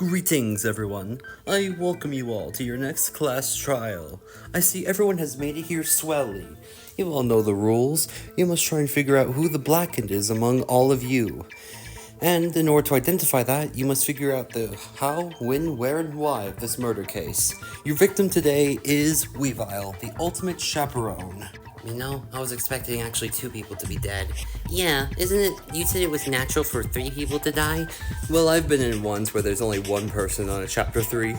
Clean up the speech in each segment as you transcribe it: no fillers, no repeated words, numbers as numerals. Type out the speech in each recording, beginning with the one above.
Greetings, everyone. I welcome you all to your next class trial. I see everyone has made it here swellly. You all know the rules. You must try and figure out who the blackened is among all of you. And in order to identify that, you must figure out the how, when, where, and why of this murder case. Your victim today is Weavile, the ultimate chaperone. You know, I was expecting actually 2 people to be dead. Yeah, isn't it? You said it was natural for 3 people to die? Well, I've been in ones where there's only one person on a chapter 3.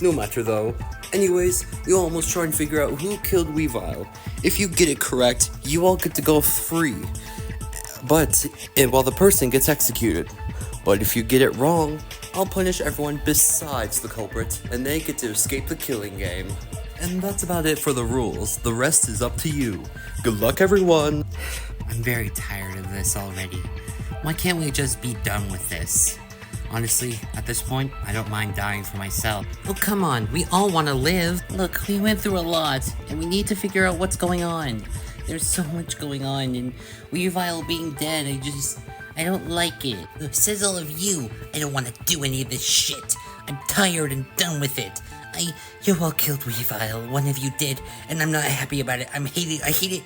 No matter though. Anyways, you all must try and figure out who killed Weavile. If you get it correct, you all get to go free. But while the person gets executed. But if you get it wrong, I'll punish everyone besides the culprit, and they get to escape the killing game. And that's about it for the rules. The rest is up to you. Good luck, everyone. I'm very tired of this already. Why can't we just be done with this? Honestly, at this point, I don't mind dying for myself. Oh, come on, we all want to live. Look, we went through a lot, and we need to figure out what's going on. There's so much going on, and Weavile being dead, I don't like it. Says all of you. I don't want to do any of this shit. I'm tired and done with it. You all killed Weavile, one of you did, and I'm not happy about it. I hate it.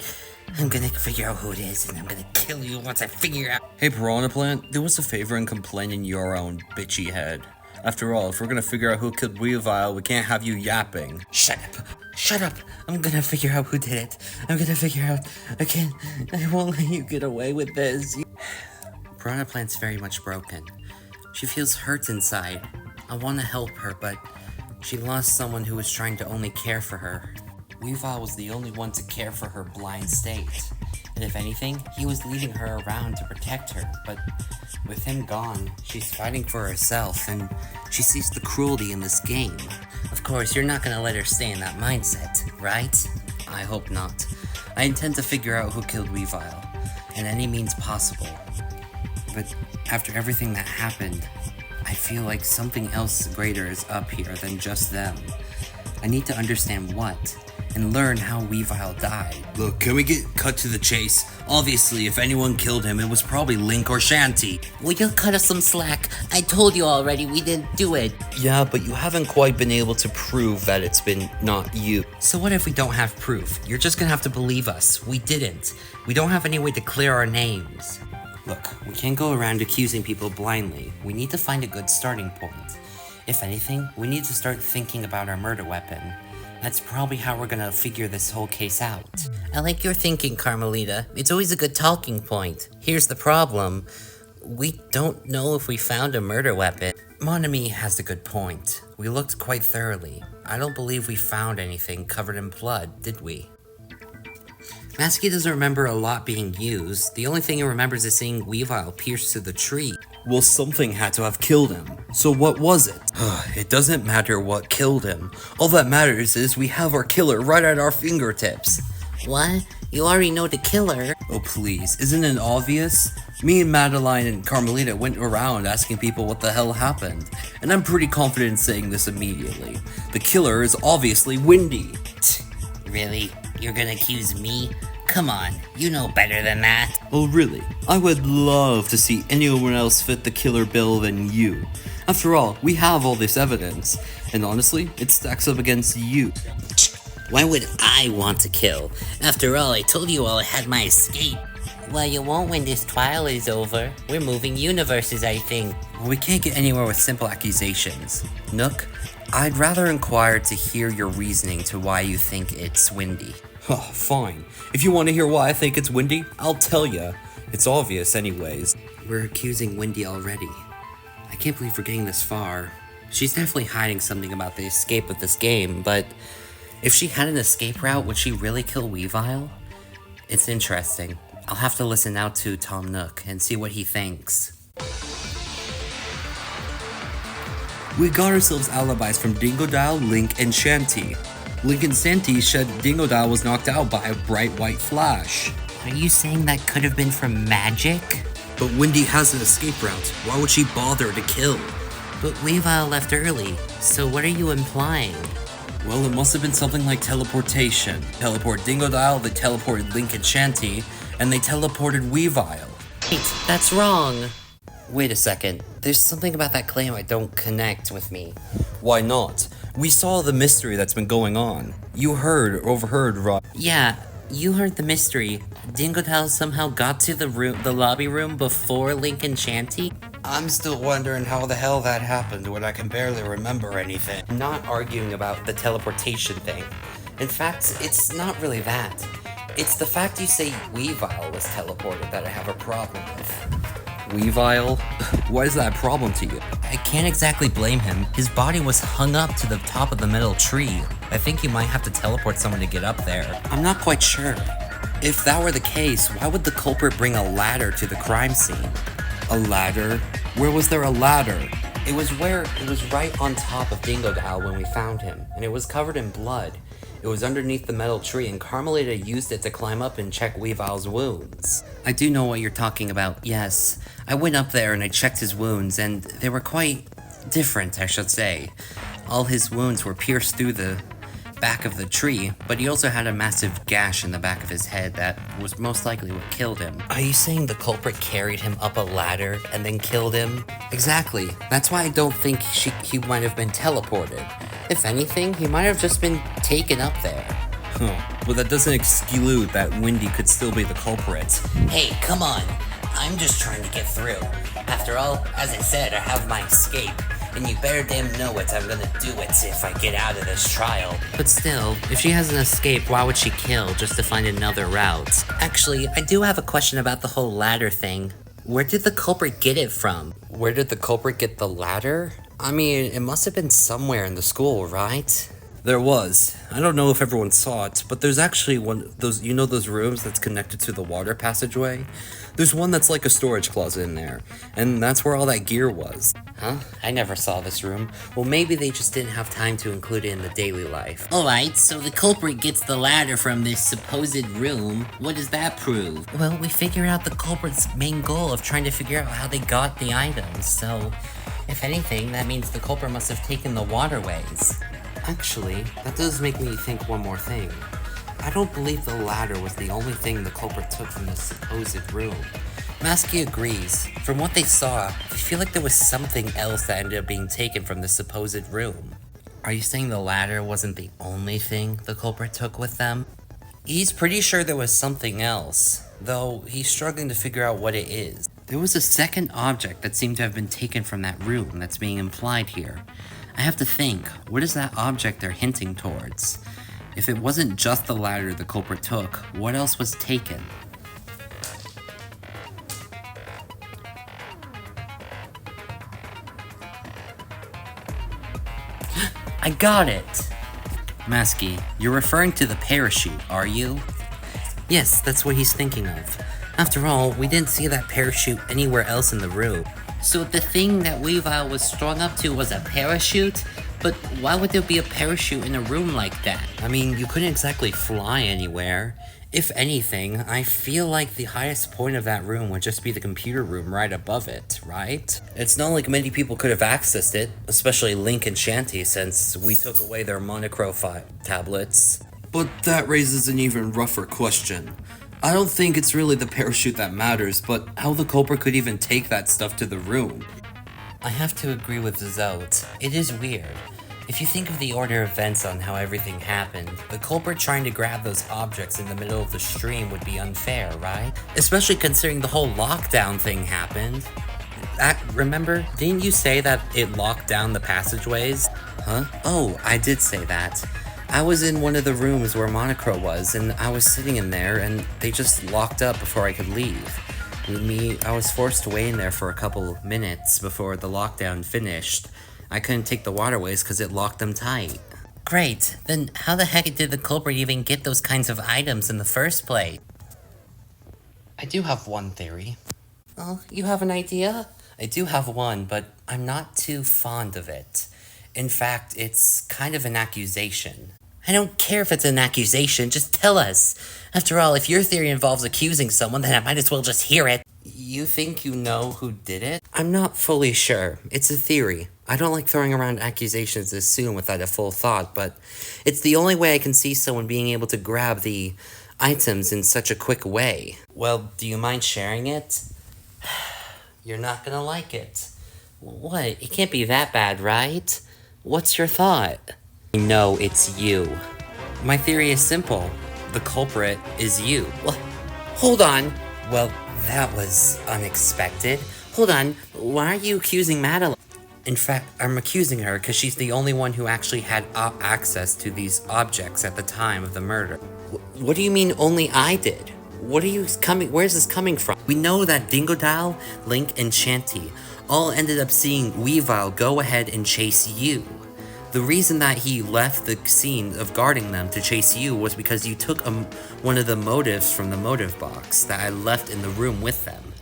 I'm gonna figure out who it is, and I'm gonna kill you once I figure out. Hey, Piranha Plant, do us a favor and complain in your own bitchy head. After all, if we're gonna figure out who killed Weavile, we can't have you yapping. Shut up. I'm gonna figure out who did it. I won't let you get away with this. Piranha Plant's very much broken. She feels hurt inside. I want to help her, but she lost someone who was trying to only care for her. Weavile was the only one to care for her blind state. And if anything, he was leading her around to protect her. But with him gone, she's fighting for herself, and she sees the cruelty in this game. Of course, you're not gonna let her stay in that mindset, right? I hope not. I intend to figure out who killed Weavile, in any means possible. But after everything that happened, I feel like something else greater is up here than just them. I need to understand what, and learn how Weavile died. Look, can we get cut to the chase? Obviously, if anyone killed him, it was probably Link or Shanty. Will you cut us some slack? I told you already we didn't do it. Yeah, but you haven't quite been able to prove that it's been not you. So what if we don't have proof? You're just gonna have to believe us. We didn't. We don't have any way to clear our names. Look, we can't go around accusing people blindly. We need to find a good starting point. If anything, we need to start thinking about our murder weapon. That's probably how we're gonna figure this whole case out. I like your thinking, Carmelita. It's always a good talking point. Here's the problem. We don't know if we found a murder weapon. Mon Ami has a good point. We looked quite thoroughly. I don't believe we found anything covered in blood, did we? Masky doesn't remember a lot being used. The only thing he remembers is seeing Weavile pierced through the tree. Well, something had to have killed him. So what was it? It doesn't matter what killed him. All that matters is we have our killer right at our fingertips. What? You already know the killer. Oh please, isn't it obvious? Me and Madeline and Carmelita went around asking people what the hell happened. And I'm pretty confident in saying this immediately. The killer is obviously Windy. Really? You're gonna accuse me? Come on, you know better than that. Oh really? I would love to see anyone else fit the killer bill than you. After all, we have all this evidence, and honestly, it stacks up against you. Why would I want to kill? After all, I told you all I had my escape. Well, you won't when this trial is over. We're moving universes, I think. Well, we can't get anywhere with simple accusations. Nook, I'd rather inquire to hear your reasoning to why you think it's Windy. Oh, fine. If you want to hear why I think it's Windy, I'll tell ya. It's obvious anyways. We're accusing Windy already. I can't believe we're getting this far. She's definitely hiding something about the escape of this game, but if she had an escape route, would she really kill Weavile? It's interesting. I'll have to listen out to Tom Nook and see what he thinks. We got ourselves alibis from Dingodile, Link, and Shanty. Link and Shanty said Dingodile was knocked out by a bright white flash. Are you saying that could have been from magic? But Windy has an escape route. Why would she bother to kill? But Weavile left early, so what are you implying? Well, it must have been something like teleportation. Teleport Dingodile, they teleported Link and Shanty, and they teleported Weavile. Wait, that's wrong. Wait a second. There's something about that claim I don't connect with me. Why not? We saw the mystery that's been going on. You overheard, Yeah, you heard the mystery. Dingodile somehow got to the lobby room before Link and Shanty? I'm still wondering how the hell that happened when I can barely remember anything. I'm not arguing about the teleportation thing. In fact, it's not really that. It's the fact you say Weavile was teleported that I have a problem with. Weavile? Why is that a problem to you? I can't exactly blame him. His body was hung up to the top of the metal tree. I think you might have to teleport someone to get up there. I'm not quite sure. If that were the case, why would the culprit bring a ladder to the crime scene? A ladder? Where was there a ladder? It was right on top of Dingodile when we found him, and it was covered in blood. It was underneath the metal tree, and Carmelita used it to climb up and check Weavile's wounds. I do know what you're talking about, yes. I went up there and I checked his wounds, and they were quite different, I should say. All his wounds were pierced through the back of the tree, but he also had a massive gash in the back of his head that was most likely what killed him. Are you saying the culprit carried him up a ladder and then killed him? Exactly. That's why I don't think he might have been teleported. If anything, he might have just been taken up there. Huh. But that doesn't exclude that Windy could still be the culprit. Hey, come on. I'm just trying to get through. After all, as I said, I have my escape. And you better damn know it, I'm gonna do it if I get out of this trial. But still, if she has an escape, why would she kill just to find another route? Actually, I do have a question about the whole ladder thing. Where did the culprit get it from? Where did the culprit get the ladder? I mean, it must have been somewhere in the school, right? There was. I don't know if everyone saw it, but there's actually those rooms that's connected to the water passageway? There's one that's like a storage closet in there, and that's where all that gear was. Huh? I never saw this room. Well, maybe they just didn't have time to include it in the daily life. Alright, so the culprit gets the ladder from this supposed room. What does that prove? Well, we figured out the culprit's main goal of trying to figure out how they got the items, so if anything, that means the culprit must have taken the waterways. Actually, that does make me think one more thing. I don't believe the ladder was the only thing the culprit took from this supposed room. Masky agrees. From what they saw, they feel like there was something else that ended up being taken from the supposed room. Are you saying the ladder wasn't the only thing the culprit took with them? He's pretty sure there was something else, though he's struggling to figure out what it is. There was a second object that seemed to have been taken from that room that's being implied here. I have to think, what is that object they're hinting towards? If it wasn't just the ladder the culprit took, what else was taken? I got it! Masky, you're referring to the parachute, are you? Yes, that's what he's thinking of. After all, we didn't see that parachute anywhere else in the room. So the thing that Weavile was strung up to was a parachute? But why would there be a parachute in a room like that? I mean, you couldn't exactly fly anywhere. If anything, I feel like the highest point of that room would just be the computer room right above it, right? It's not like many people could have accessed it, especially Link and Shanty, since we took away their monochrome tablets. But that raises an even rougher question. I don't think it's really the parachute that matters, but how the culprit could even take that stuff to the room. I have to agree with Zote. It is weird. If you think of the order of events on how everything happened, the culprit trying to grab those objects in the middle of the stream would be unfair, right? Especially considering the whole lockdown thing happened. Remember, didn't you say that it locked down the passageways? Huh? Oh, I did say that. I was in one of the rooms where Monocro was, and I was sitting in there, and they just locked up before I could leave. I was forced to wait in there for a couple minutes before the lockdown finished. I couldn't take the waterways because it locked them tight. Great, then how the heck did the culprit even get those kinds of items in the first place? I do have one theory. Oh, you have an idea? I do have one, but I'm not too fond of it. In fact, it's kind of an accusation. I don't care if it's an accusation, just tell us. After all, if your theory involves accusing someone, then I might as well just hear it. You think you know who did it? I'm not fully sure. It's a theory. I don't like throwing around accusations this soon without a full thought, but it's the only way I can see someone being able to grab the items in such a quick way. Well, do you mind sharing it? You're not gonna like it. What? It can't be that bad, right? What's your thought? No, it's you. My theory is simple. The culprit is you. What? Hold on. Well, that was unexpected. Hold on. Why are you accusing Madeline? In fact, I'm accusing her because she's the only one who actually had access to these objects at the time of the murder. What do you mean only I did? Where's this coming from? We know that Dingodile, Link, and Shanty all ended up seeing Weavile go ahead and chase you. The reason that he left the scene of guarding them to chase you was because you took one of the motives from the motive box that I left in the room with them.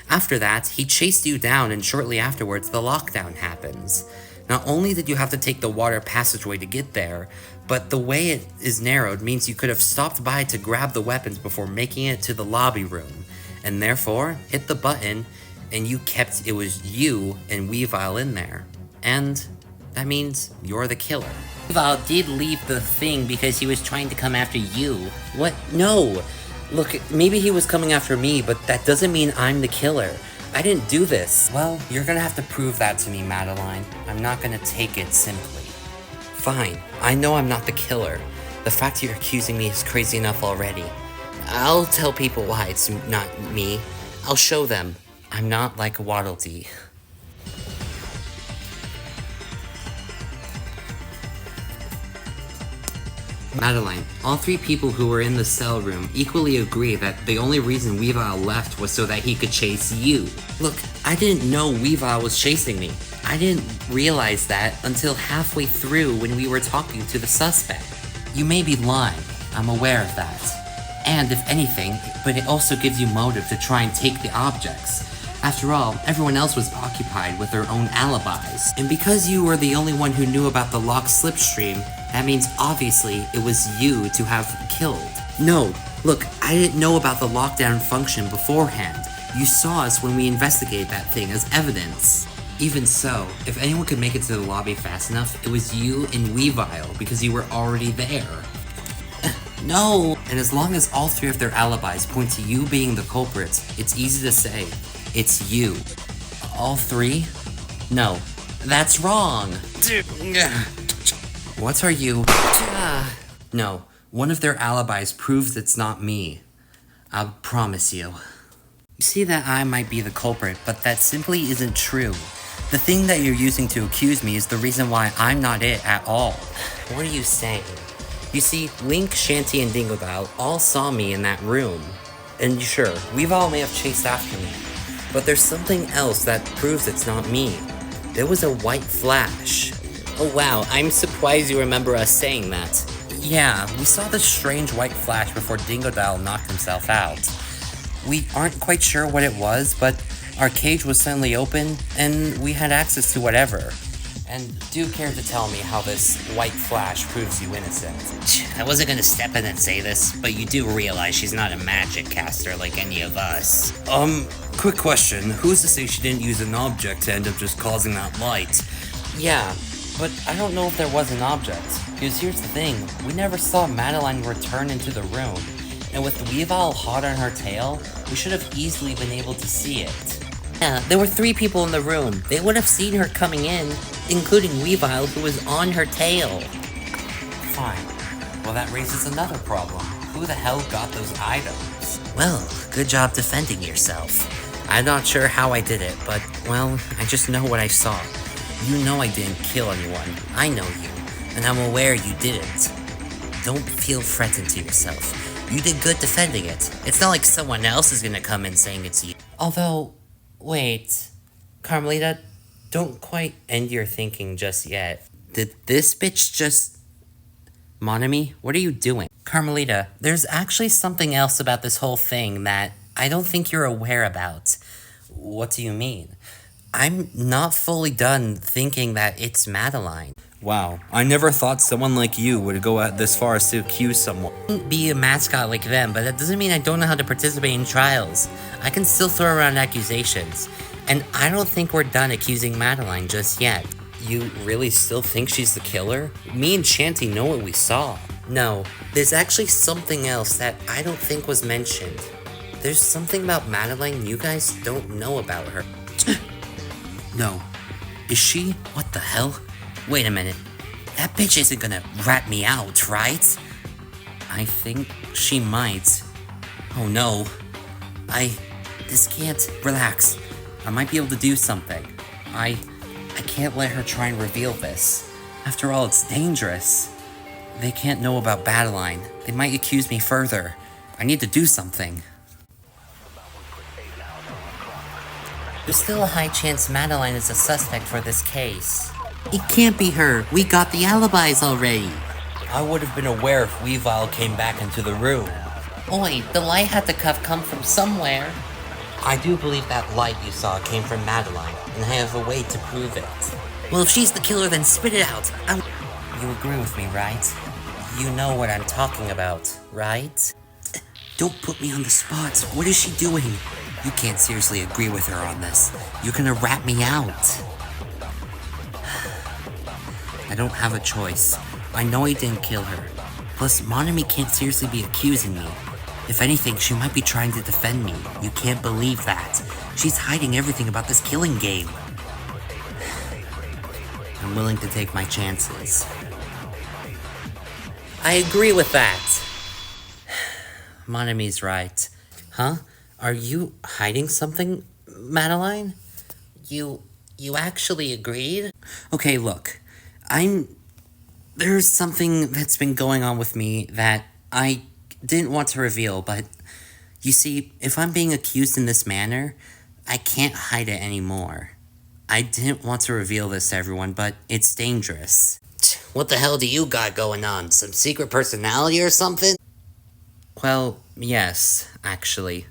After that, he chased you down, and shortly afterwards, the lockdown happens. Not only did you have to take the water passageway to get there, but the way it is narrowed means you could have stopped by to grab the weapons before making it to the lobby room, and therefore hit the button, and it was you and Weavile in there. And that means you're the killer. Weavile did leave the thing because he was trying to come after you. What? No! Look, maybe he was coming after me, but that doesn't mean I'm the killer. I didn't do this. Well, you're gonna have to prove that to me, Madeline. I'm not gonna take it simply. Fine, I know I'm not the killer. The fact you're accusing me is crazy enough already. I'll tell people why it's not me. I'll show them. I'm not like Waddle Dee. Madeline, all three people who were in the cell room equally agree that the only reason Weavile left was so that he could chase you. Look, I didn't know Weavile was chasing me. I didn't realize that until halfway through when we were talking to the suspect. You may be lying, I'm aware of that. And if anything, but it also gives you motive to try and take the objects. After all, everyone else was occupied with their own alibis. And because you were the only one who knew about the locked slipstream, that means obviously it was you to have killed. No, look, I didn't know about the lockdown function beforehand. You saw us when we investigated that thing as evidence. Even so, if anyone could make it to the lobby fast enough, it was you and Weavile because you were already there. No! And as long as all three of their alibis point to you being the culprit, it's easy to say, it's you. All three? No, that's wrong. What are you? No, one of their alibis proves it's not me. I'll promise you. You see that I might be the culprit, but that simply isn't true. The thing that you're using to accuse me is the reason why I'm not it at all. What are you saying? You see, Link, Shanty, and Dingodile all saw me in that room. And sure, Weavile may have chased after me, but there's something else that proves it's not me. There was a white flash. Oh wow, I'm surprised you remember us saying that. Yeah, we saw this strange white flash before Dingodile knocked himself out. We aren't quite sure what it was, but our cage was suddenly open, and we had access to whatever. And do care to tell me how this white flash proves you innocent? I wasn't gonna step in and say this, but you do realize she's not a magic caster like any of us. Quick question. Who's to say she didn't use an object to end up just causing that light? Yeah, but I don't know if there was an object. Because here's the thing, we never saw Madeline return into the room. And with Weavile hot on her tail, we should have easily been able to see it. Yeah, there were 3 people in the room. They would have seen her coming in, including Weavile, who was on her tail. Fine. Well, that raises another problem. Who the hell got those items? Well, good job defending yourself. I'm not sure how I did it, but, well, I just know what I saw. You know I didn't kill anyone. I know you, and I'm aware you didn't. Don't feel threatened to yourself. You did good defending it. It's not like someone else is gonna come in saying it's you. Although, wait, Carmelita, don't quite end your thinking just yet. Did this bitch just... Monami, what are you doing? Carmelita, there's actually something else about this whole thing that I don't think you're aware about. What do you mean? I'm not fully done thinking that it's Madeline. Wow, I never thought someone like you would go at this far as to accuse someone. I wouldn't be a mascot like them, but that doesn't mean I don't know how to participate in trials. I can still throw around accusations. And I don't think we're done accusing Madeline just yet. You really still think she's the killer? Me and Shanty know what we saw. No, there's actually something else that I don't think was mentioned. There's something about Madeline you guys don't know about her. No. Is she? What the hell? Wait a minute. That bitch isn't gonna rat me out, right? I think she might. Oh no. This can't. Relax. I might be able to do something. I can't let her try and reveal this. After all, it's dangerous. They can't know about Madeline. They might accuse me further. I need to do something. There's still a high chance Madeline is a suspect for this case. It can't be her. We got the alibis already. I would have been aware if Weavile came back into the room. Oi, the light had to have come from somewhere. I do believe that light you saw came from Madeline, and I have a way to prove it. Well, if she's the killer, then spit it out. You agree with me, right? You know what I'm talking about, right? Don't put me on the spot. What is she doing? You can't seriously agree with her on this. You're gonna rat me out. I don't have a choice. I know I didn't kill her. Plus, Monami can't seriously be accusing me. If anything, she might be trying to defend me. You can't believe that. She's hiding everything about this killing game. I'm willing to take my chances. I agree with that. Monami's right. Huh? Are you hiding something, Madeline? You actually agreed? Okay, look. There's something that's been going on with me that I didn't want to reveal, but you see, if I'm being accused in this manner, I can't hide it anymore. I didn't want to reveal this to everyone, but it's dangerous. What the hell do you got going on? Some secret personality or something? Well, yes, actually.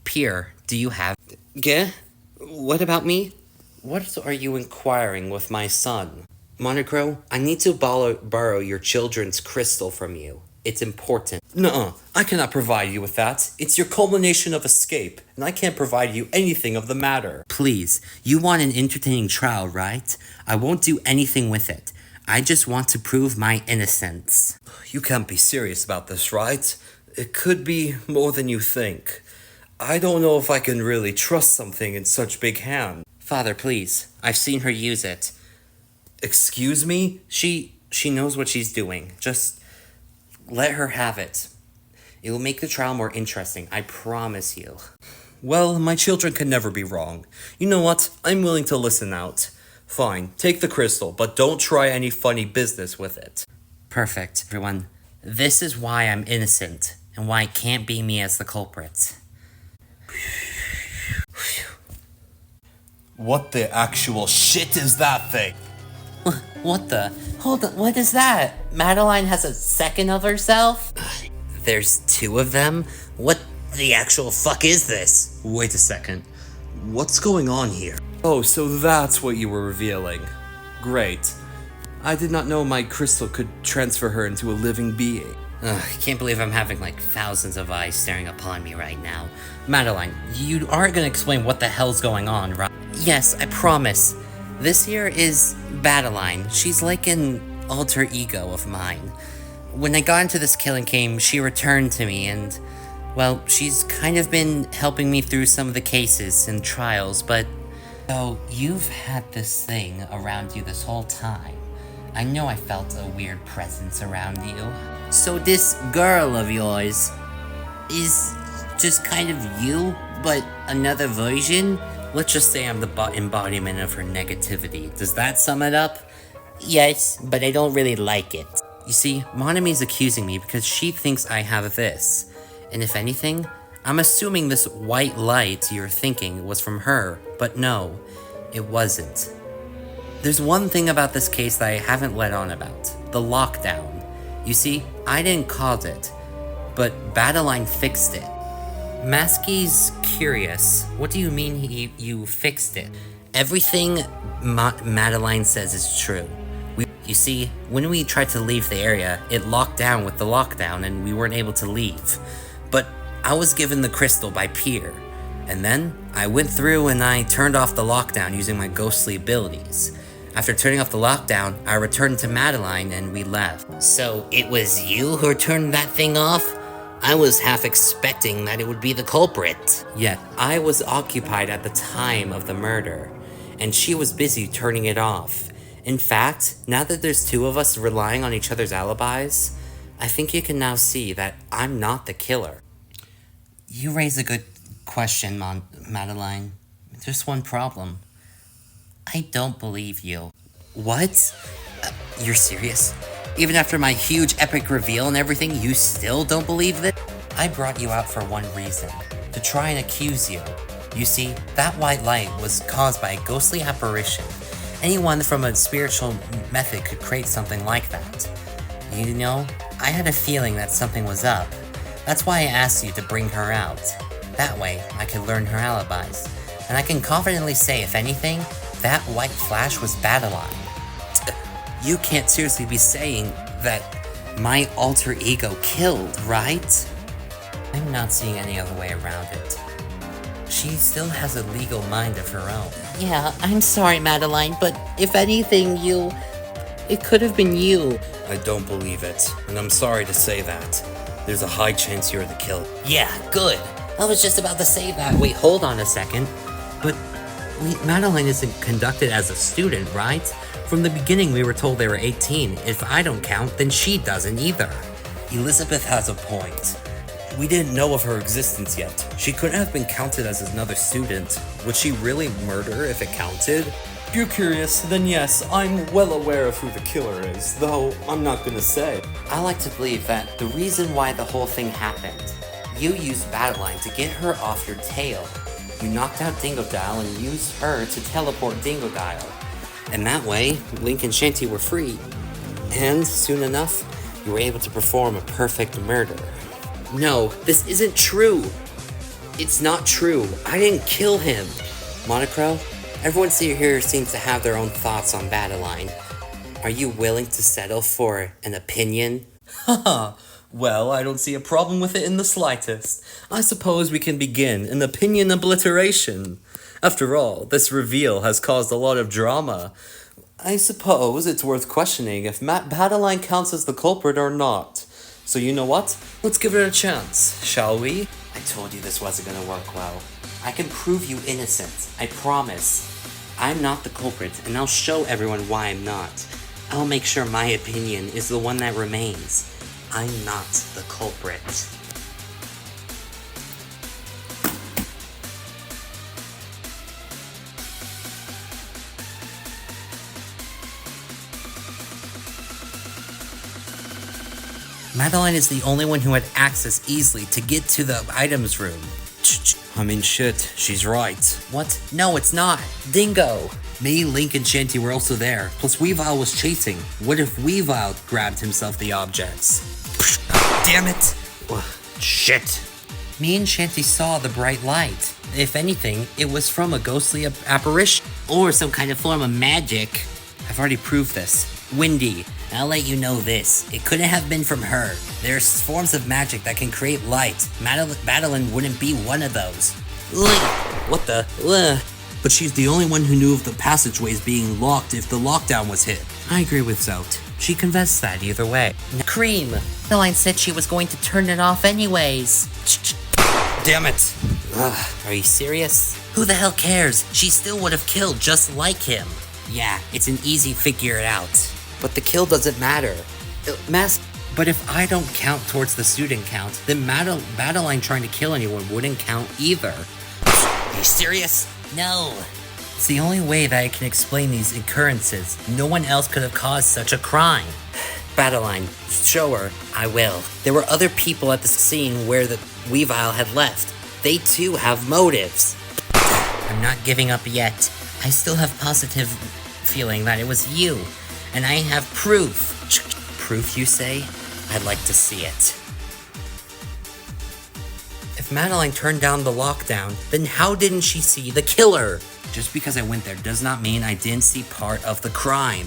Pierre, do you have... Yeah? What about me? What are you inquiring with my son? Monocro, I need to borrow your children's crystal from you. It's important. Nuh-uh, I cannot provide you with that. It's your culmination of escape, and I can't provide you anything of the matter. Please, you want an entertaining trial, right? I won't do anything with it. I just want to prove my innocence. You can't be serious about this, right? It could be more than you think. I don't know if I can really trust something in such big hands. Father, please. I've seen her use it. Excuse me? She knows what she's doing. Just let her have it. It will make the trial more interesting, I promise you. Well, my children can never be wrong. You know what? I'm willing to listen out. Fine, take the crystal, but don't try any funny business with it. Perfect, everyone. This is why I'm innocent, and why it can't be me as the culprit. What the actual shit is that thing? What the? Hold on, what is that? Madeline has a second of herself? There's two of them? What the actual fuck is this? Wait a second. What's going on here? Oh, so that's what you were revealing. Great. I did not know my crystal could transfer her into a living being. I can't believe I'm having like thousands of eyes staring upon me right now. Madeline, you aren't gonna explain what the hell's going on, right? Yes, I promise. This here is Madeline. She's like an alter ego of mine. When I got into this killing game, she returned to me and, well, she's kind of been helping me through some of the cases and trials, but... So, you've had this thing around you this whole time. I know I felt a weird presence around you. So this girl of yours is just kind of you, but another version? Let's just say I'm the embodiment of her negativity. Does that sum it up? Yes, but I don't really like it. You see, Monami's accusing me because she thinks I have this. And if anything, I'm assuming this white light you're thinking was from her, but no, it wasn't. There's one thing about this case that I haven't let on about. The lockdown. You see, I didn't cause it, but Madeline fixed it. Maskey's curious. What do you mean you fixed it? Everything Madeline says is true. You see, when we tried to leave the area, it locked down with the lockdown and we weren't able to leave. But I was given the crystal by Pierre. And then, I went through and I turned off the lockdown using my ghostly abilities. After turning off the lockdown, I returned to Madeline and we left. So, it was you who turned that thing off? I was half expecting that it would be the culprit. Yet, I was occupied at the time of the murder. and she was busy turning it off. In fact, now that there's two of us relying on each other's alibis, I think you can now see that I'm not the killer. You raise a good question, Madeline. There's one problem. I don't believe you. What? You're serious? Even after my huge epic reveal and everything, you still don't believe this? I brought you out for one reason. To try and accuse you. You see, that white light was caused by a ghostly apparition. Anyone from a spiritual method could create something like that. You know, I had a feeling that something was up. That's why I asked you to bring her out. That way, I could learn her alibis. And I can confidently say, if anything, that white flash was Madeline. You can't seriously be saying that my alter ego killed, right? I'm not seeing any other way around it. She still has a legal mind of her own. Yeah, I'm sorry, Madeline, but if anything, it could have been you. I don't believe it, and I'm sorry to say that. There's a high chance you're the killer. Yeah, good. I was just about to say that. Wait, hold on a second. But Madeline isn't conducted as a student, right? From the beginning, we were told they were 18. If I don't count, then she doesn't either. Elizabeth has a point. We didn't know of her existence yet. She couldn't have been counted as another student. Would she really murder if it counted? If you're curious, then yes, I'm well aware of who the killer is, though I'm not gonna say. I like to believe that the reason why the whole thing happened, you used Madeline to get her off your tail. You knocked out Dingodile and used her to teleport Dingodile. And that way, Link and Shanty were free. And soon enough, you were able to perform a perfect murder. No, this isn't true. It's not true. I didn't kill him. Monocro, everyone here seems to have their own thoughts on Madeline. Are you willing to settle for an opinion? Haha, well, I don't see a problem with it in the slightest. I suppose we can begin an opinion obliteration. After all, this reveal has caused a lot of drama. I suppose it's worth questioning if Madeline counts as the culprit or not. So you know what? Let's give it a chance, shall we? I told you this wasn't gonna work well. I can prove you innocent, I promise. I'm not the culprit, and I'll show everyone why I'm not. I'll make sure my opinion is the one that remains. I'm not the culprit. Madeline is the only one who had access easily to get to the items room. I mean, shit, she's right. What? No, it's not. Dingo! Me, Link, and Shanty were also there, plus Weavile was chasing. What if Weavile grabbed himself the objects? Damn it! Shit. Me and Shanty saw the bright light. If anything, it was from a ghostly apparition. Or some kind of form of magic. I've already proved this. Windy, I'll let you know this. It couldn't have been from her. There's forms of magic that can create light. Madeline wouldn't be one of those. What the? But she's the only one who knew of the passageways being locked if the lockdown was hit. I agree with Zote. She confessed that either way. Cream! Madeline said she was going to turn it off anyways. Damn it! Are you serious? Who the hell cares? She still would have killed just like him. Yeah, it's an easy figure it out. But the kill doesn't matter. But if I don't count towards the student count, then Madeline trying to kill anyone wouldn't count either. Are you serious? No. It's the only way that I can explain these occurrences. No one else could have caused such a crime. Madeline, show her. I will. There were other people at the scene where the Weavile had left. They too have motives. I'm not giving up yet. I still have positive feeling that it was you. And I have proof. Proof, you say? I'd like to see it. If Madeline turned down the lockdown, then how didn't she see the killer? Just because I went there does not mean I didn't see part of the crime.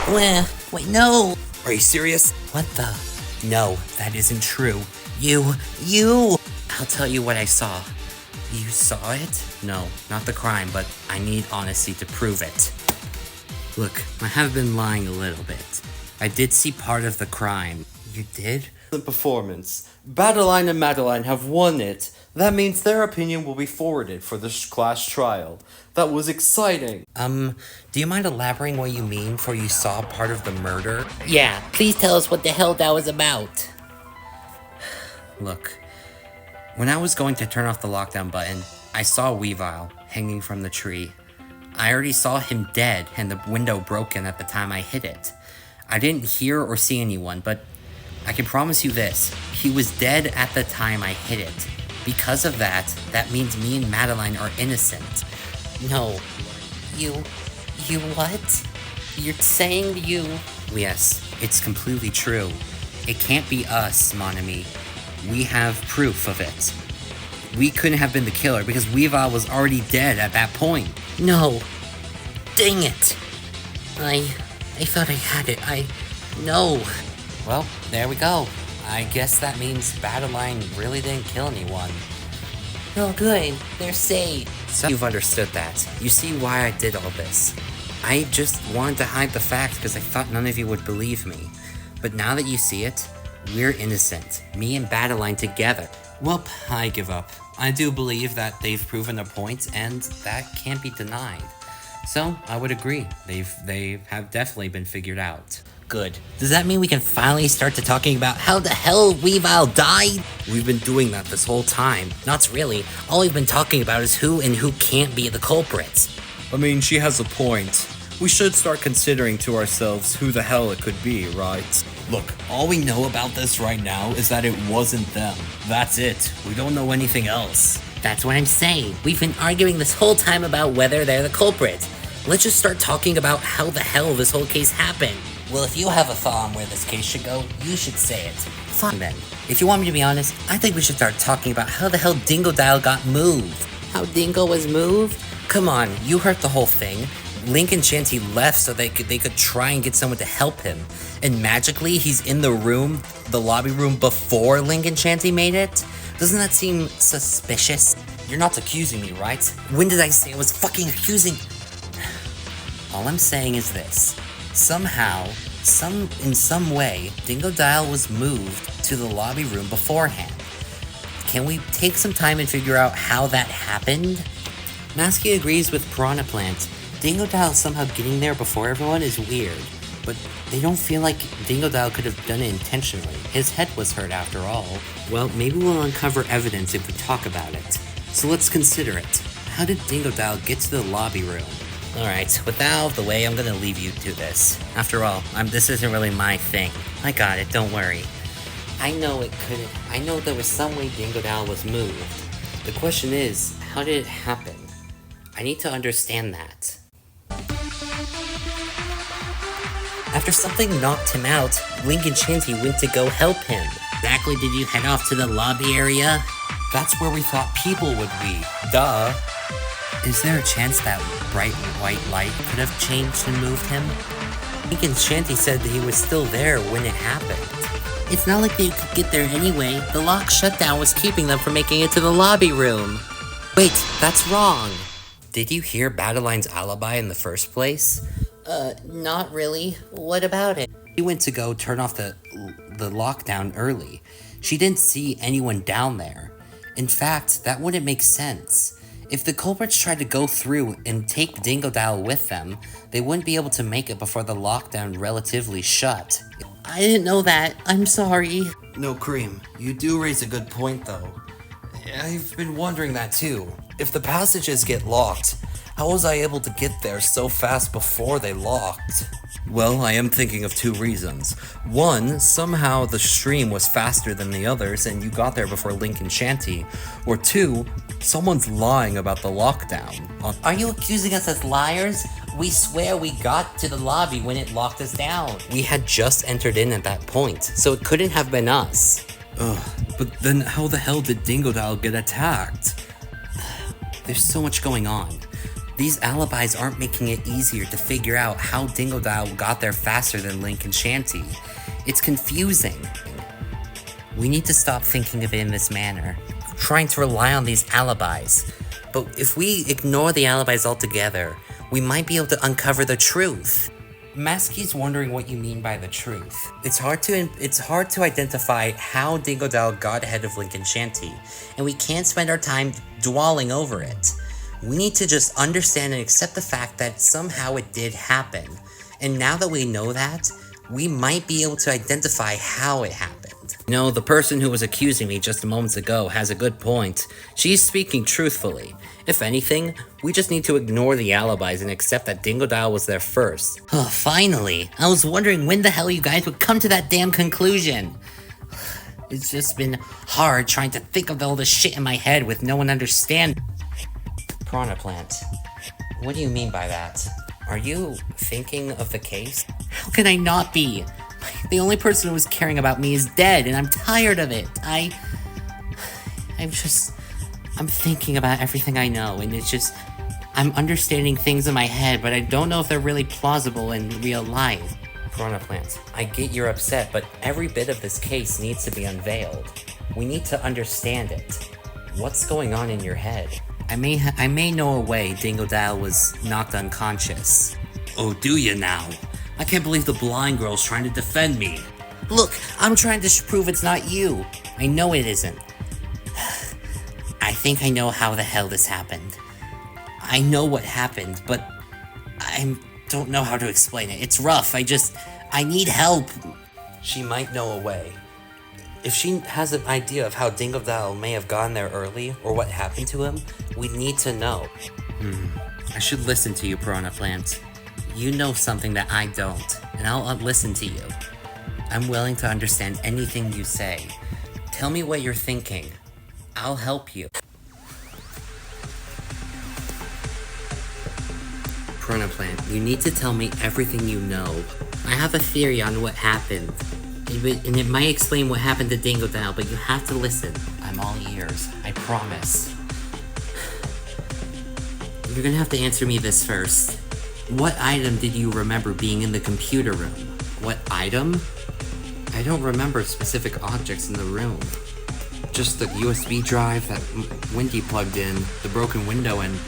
Wait, no! Are you serious? What the? No, that isn't true. You! I'll tell you what I saw. You saw it? No, not the crime, but I need honesty to prove it. Look, I have been lying a little bit. I did see part of the crime. You did? The performance. Madeline and Madeline have won it. That means their opinion will be forwarded for the class trial. That was exciting. Do you mind elaborating what you mean for you saw part of the murder? Yeah, please tell us what the hell that was about. Look, when I was going to turn off the lockdown button, I saw Weavile hanging from the tree. I already saw him dead and the window broken at the time I hit it. I didn't hear or see anyone, but I can promise you this, he was dead at the time I hit it. Because of that, that means me and Madeline are innocent. No. You what? You're saying you... Yes, it's completely true. It can't be us, mon ami. We have proof of it. We couldn't have been the killer because Weavile was already dead at that point. No. Dang it. I thought I had it. No. Well, there we go. I guess that means Madeline really didn't kill anyone. Oh, good. They're safe. So you've understood that. You see why I did all this. I just wanted to hide the fact because I thought none of you would believe me. But now that you see it, we're innocent. Me and Madeline together. Well, I give up. I do believe that they've proven a point, and that can't be denied. So, I would agree. They have definitely been figured out. Good. Does that mean we can finally start to talking about how the hell Weavile died? We've been doing that this whole time. Not really. All we've been talking about is who and who can't be the culprits. I mean, she has a point. We should start considering to ourselves who the hell it could be, right? Look, all we know about this right now is that it wasn't them. That's it. We don't know anything else. That's what I'm saying. We've been arguing this whole time about whether they're the culprit. Let's just start talking about how the hell this whole case happened. Well, if you have a thought on where this case should go, you should say it. Fine then. If you want me to be honest, I think we should start talking about how the hell Dingodile got moved. How Dingo was moved? Come on, you heard the whole thing. Link and Shanty left so they could try and get someone to help him. And magically, he's in the room, the lobby room, before Link and Shanty made it? Doesn't that seem suspicious? You're not accusing me, right? When did I say I was fucking accusing? All I'm saying is this. Somehow, in some way, Dingodile was moved to the lobby room beforehand. Can we take some time and figure out how that happened? Masky agrees with Piranha Plant. Dingodile somehow getting there before everyone is weird, but they don't feel like Dingodile could have done it intentionally. His head was hurt after all. Well, maybe we'll uncover evidence if we talk about it. So let's consider it. How did Dingodile get to the lobby room? Alright, with that out of the way, I'm gonna leave you to this. After all, this isn't really my thing. I got it, don't worry. I know there was some way Dingodile was moved. The question is, how did it happen? I need to understand that. After something knocked him out, Link and Shanty went to go help him. Exactly, did you head off to the lobby area? That's where we thought people would be. Duh. Is there a chance that bright white light could have changed and moved him? Link and Shanty said that he was still there when it happened. It's not like they could get there anyway. The lock shutdown was keeping them from making it to the lobby room. Wait, that's wrong. Did you hear Madeline's alibi in the first place? Not really. What about it? She went to go turn off the lockdown early. She didn't see anyone down there. In fact, that wouldn't make sense. If the culprits tried to go through and take Dingodile with them, they wouldn't be able to make it before the lockdown relatively shut. I didn't know that. I'm sorry. No, Cream, you do raise a good point though. I've been wondering that too. If the passages get locked, how was I able to get there so fast before they locked? Well, I am thinking of two reasons. One, somehow the stream was faster than the others and you got there before Link and Shanty. Or two, someone's lying about the lockdown. Are you accusing us as liars? We swear we got to the lobby when it locked us down. We had just entered in at that point, so it couldn't have been us. But then how the hell did Dingodile get attacked? There's so much going on. These alibis aren't making it easier to figure out how Dingodile got there faster than Link and Shanty. It's confusing. We need to stop thinking of it in this manner, trying to rely on these alibis. But if we ignore the alibis altogether, we might be able to uncover the truth. Masky's wondering what you mean by the truth. It's hard to identify how Dingodile got ahead of Link and Shanty, and we can't spend our time dwelling over it. We need to just understand and accept the fact that somehow it did happen. And now that we know that, we might be able to identify how it happened. No, the person who was accusing me just a moment ago has a good point. She's speaking truthfully. If anything, we just need to ignore the alibis and accept that Dingodile was there first. Oh, finally! I was wondering when the hell you guys would come to that damn conclusion. It's just been hard trying to think of all the shit in my head with no one understanding. Piranha Plant, what do you mean by that? Are you thinking of the case? How can I not be? The only person who was caring about me is dead, and I'm tired of it. I'm thinking about everything I know, and it's just, I'm understanding things in my head, but I don't know if they're really plausible in real life. Piranha Plant, I get you're upset, but every bit of this case needs to be unveiled. We need to understand it. What's going on in your head? I may know a way Dingodile was knocked unconscious. Oh, do you now? I can't believe the blind girl's trying to defend me. Look, I'm trying to prove it's not you. I know it isn't. I think I know how the hell this happened. I know what happened, but I don't know how to explain it. It's rough. I need help. She might know a way. If she has an idea of how Dingodile may have gone there early, or what happened to him, we need to know. I should listen to you, Piranha Plant. You know something that I don't, and I'll listen to you. I'm willing to understand anything you say. Tell me what you're thinking. I'll help you. Piranha Plant, you need to tell me everything you know. I have a theory on what happened, and it might explain what happened to Dingodile, but you have to listen. I'm all ears, I promise. You're gonna have to answer me this first. What item did you remember being in the computer room? What item? I don't remember specific objects in the room. Just the USB drive that Wendy plugged in, the broken window, and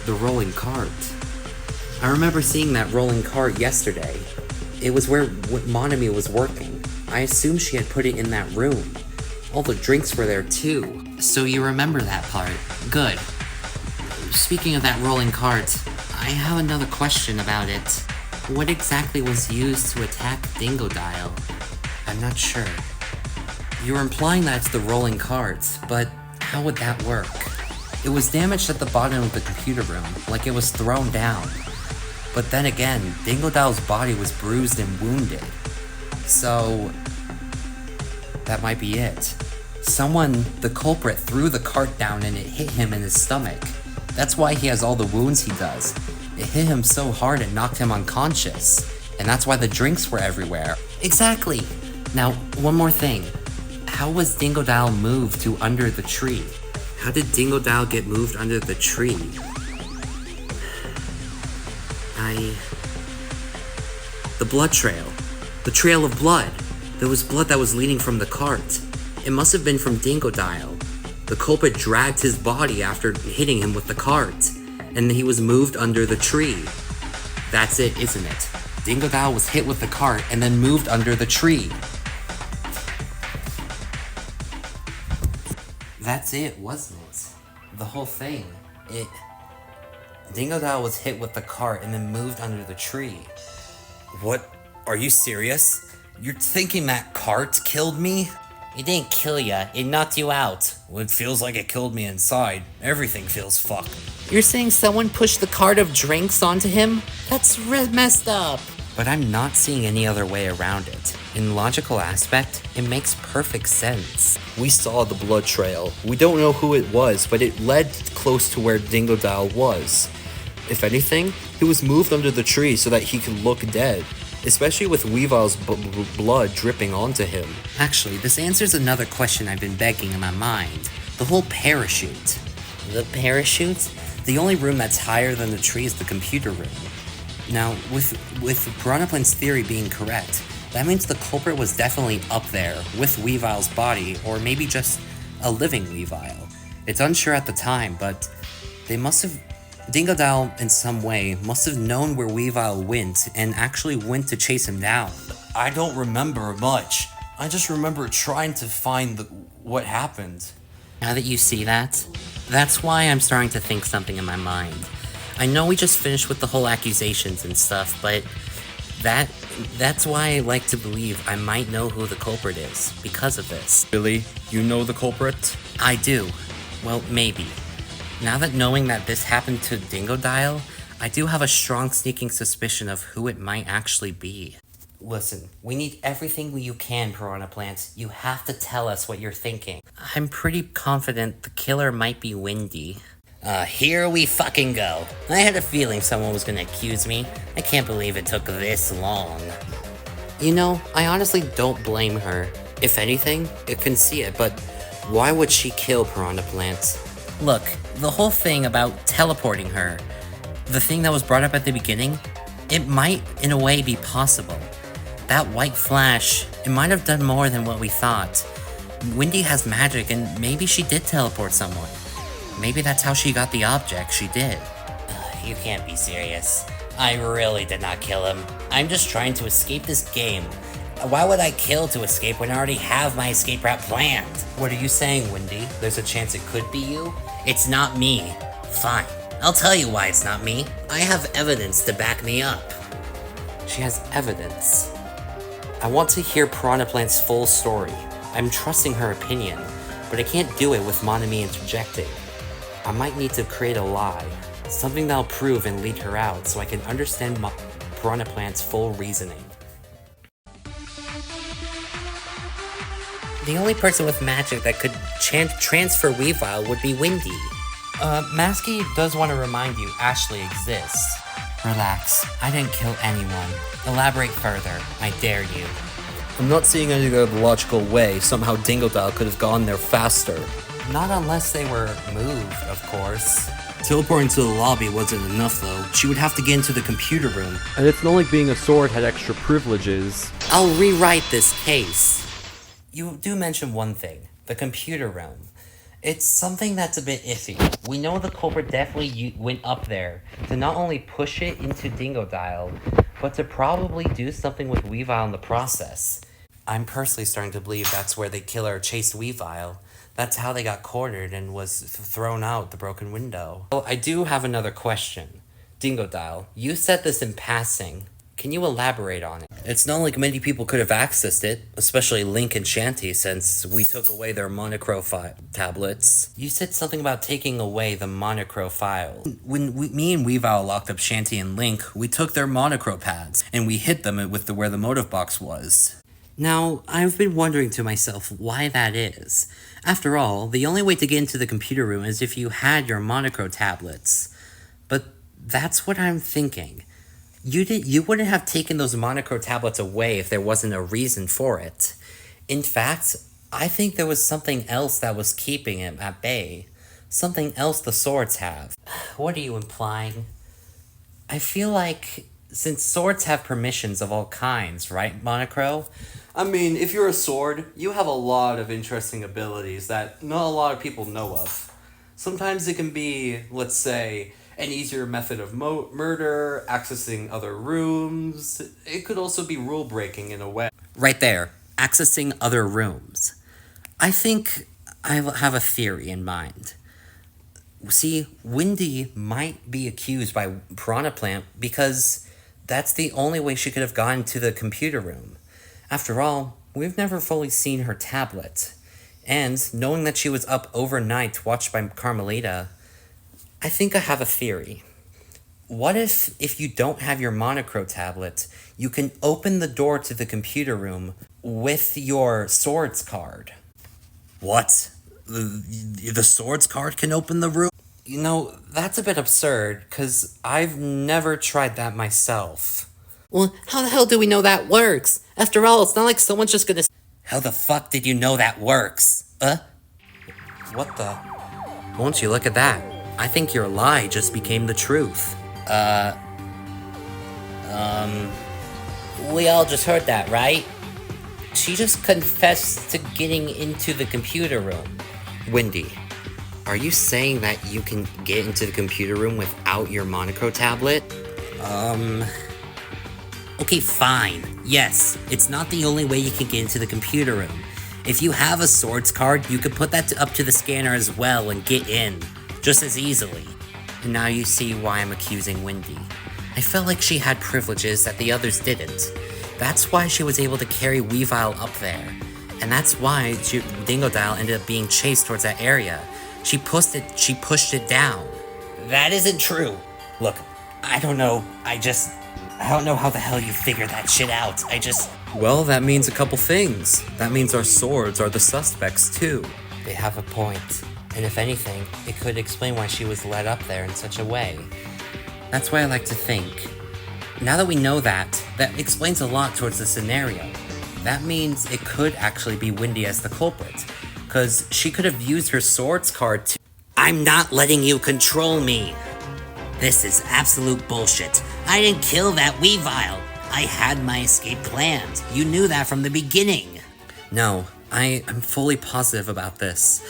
the rolling cart. I remember seeing that rolling cart yesterday. It was where Monami was working. I assumed she had put it in that room. All the drinks were there too. So you remember that part. Good. Speaking of that rolling cart, I have another question about it. What exactly was used to attack Dingodile? I'm not sure. You're implying that it's the rolling cart, but how would that work? It was damaged at the bottom of the computer room, like it was thrown down. But then again, Dingodile's body was bruised and wounded. So, that might be it. The culprit, threw the cart down and it hit him in his stomach. That's why he has all the wounds he does. It hit him so hard it knocked him unconscious. And that's why the drinks were everywhere. Exactly! Now, one more thing. How was Dingodile moved to under the tree? How did Dingodile get moved under the tree? The blood trail. The trail of blood. There was blood that was leading from the cart. It must have been from Dingodile. The culprit dragged his body after hitting him with the cart, and he was moved under the tree. That's it, isn't it? Dingodile was hit with the cart and then moved under the tree. That's it, wasn't it? The whole thing. Dingodile was hit with the cart and then moved under the tree. What? Are you serious? You're thinking that cart killed me? It didn't kill ya, it knocked you out. Well, it feels like it killed me inside. Everything feels fucked. You're saying someone pushed the cart of drinks onto him? That's messed up. But I'm not seeing any other way around it. In logical aspect, it makes perfect sense. We saw the blood trail. We don't know who it was, but it led close to where Dingodile was. If anything, he was moved under the tree so that he could look dead, especially with Weavile's blood dripping onto him. Actually, this answers another question I've been begging in my mind. The whole parachute. The parachute? The only room that's higher than the tree is the computer room. Now, with Piranha Plant's theory being correct, that means the culprit was definitely up there with Weavile's body, or maybe just a living Weavile. It's unsure at the time, but they must have Dingodile, in some way, must have known where Weavile went and actually went to chase him down. I don't remember much. I just remember trying to find what happened. Now that you see that, that's why I'm starting to think something in my mind. I know we just finished with the whole accusations and stuff, but that's why I like to believe I might know who the culprit is, because of this. Really? You know the culprit? I do. Well, maybe. Now that knowing that this happened to Dingodile, I do have a strong sneaking suspicion of who it might actually be. Listen, we need everything you can, Piranha Plants. You have to tell us what you're thinking. I'm pretty confident the killer might be Windy. Here we fucking go. I had a feeling someone was gonna accuse me. I can't believe it took this long. You know, I honestly don't blame her. If anything, it can see it, but why would she kill Piranha Plants? Look, the whole thing about teleporting her, the thing that was brought up at the beginning, it might, in a way, be possible. That white flash, it might have done more than what we thought. Windy has magic, and maybe she did teleport someone. Maybe that's how she got the object she did. You can't be serious. I really did not kill him. I'm just trying to escape this game. Why would I kill to escape when I already have my escape route planned? What are you saying, Windy? There's a chance it could be you? It's not me. Fine. I'll tell you why it's not me. I have evidence to back me up. She has evidence. I want to hear Piranha Plant's full story. I'm trusting her opinion, but I can't do it with Monami interjecting. I might need to create a lie, something that'll prove and lead her out so I can understand Piranha Plant's full reasoning. The only person with magic that could transfer Weavile would be Windy. Masky does want to remind you Ashley exists. Relax, I didn't kill anyone. Elaborate further, I dare you. I'm not seeing any other logical way somehow Dingodile could have gone there faster. Not unless they were moved, of course. Teleporting to the lobby wasn't enough though. She would have to get into the computer room. And it's not like being a sword had extra privileges. I'll rewrite this case. You do mention one thing, the computer room. It's something that's a bit iffy. We know the culprit definitely went up there to not only push it into Dingodile, but to probably do something with Weavile in the process. I'm personally starting to believe that's where the killer chased Weavile. That's how they got cornered and was thrown out the broken window. Well, I do have another question. Dingodile, you said this in passing. Can you elaborate on it? It's not like many people could have accessed it, especially Link and Shanty, since we took away their monochrome tablets. You said something about taking away the monochrome file. When me and Weavile locked up Shanty and Link, we took their monochrome pads, and we hit them with where the motive box was. Now, I've been wondering to myself why that is. After all, the only way to get into the computer room is if you had your monochrome tablets. But that's what I'm thinking. You wouldn't have taken those monochrome tablets away if there wasn't a reason for it. In fact, I think there was something else that was keeping him at bay. Something else the swords have. What are you implying? I feel like, since swords have permissions of all kinds, right, Monochrome? I mean, if you're a sword, you have a lot of interesting abilities that not a lot of people know of. Sometimes it can be, let's say, an easier method of murder, accessing other rooms. It could also be rule breaking in a way. Right there, accessing other rooms. I think I have a theory in mind. See, Windy might be accused by Piranha Plant because that's the only way she could have gotten to the computer room. After all, we've never fully seen her tablet. And knowing that she was up overnight watched by Carmelita, I think I have a theory. What if you don't have your monochrome tablet, you can open the door to the computer room with your swords card? What? The swords card can open the room? You know, that's a bit absurd, because I've never tried that myself. Well, how the hell do we know that works? After all, it's not like someone's just gonna... How the fuck did you know that works? What the... Won't you look at that? I think your lie just became the truth. We all just heard that, right? She just confessed to getting into the computer room. Windy, Are you saying that you can get into the computer room without your Monaco tablet? Okay, fine. Yes, it's not the only way you can get into the computer room. If you have a swords card, you could put that up to the scanner as well and get in, just as easily. And now you see why I'm accusing Wendy. I felt like she had privileges that the others didn't. That's why she was able to carry Weavile up there. And that's why Dingodile ended up being chased towards that area. She pushed it down. That isn't true. Look, I don't know. I don't know how the hell you figured that shit out. Well, that means a couple things. That means our swords are the suspects too. They have a point. And if anything, it could explain why she was led up there in such a way. That's why I like to think. Now that we know that explains a lot towards the scenario. That means it could actually be Wendy as the culprit. Because she could have used her swords card to— I'm not letting you control me. This is absolute bullshit. I didn't kill that Weavile. I had my escape planned. You knew that from the beginning. No, I'm fully positive about this.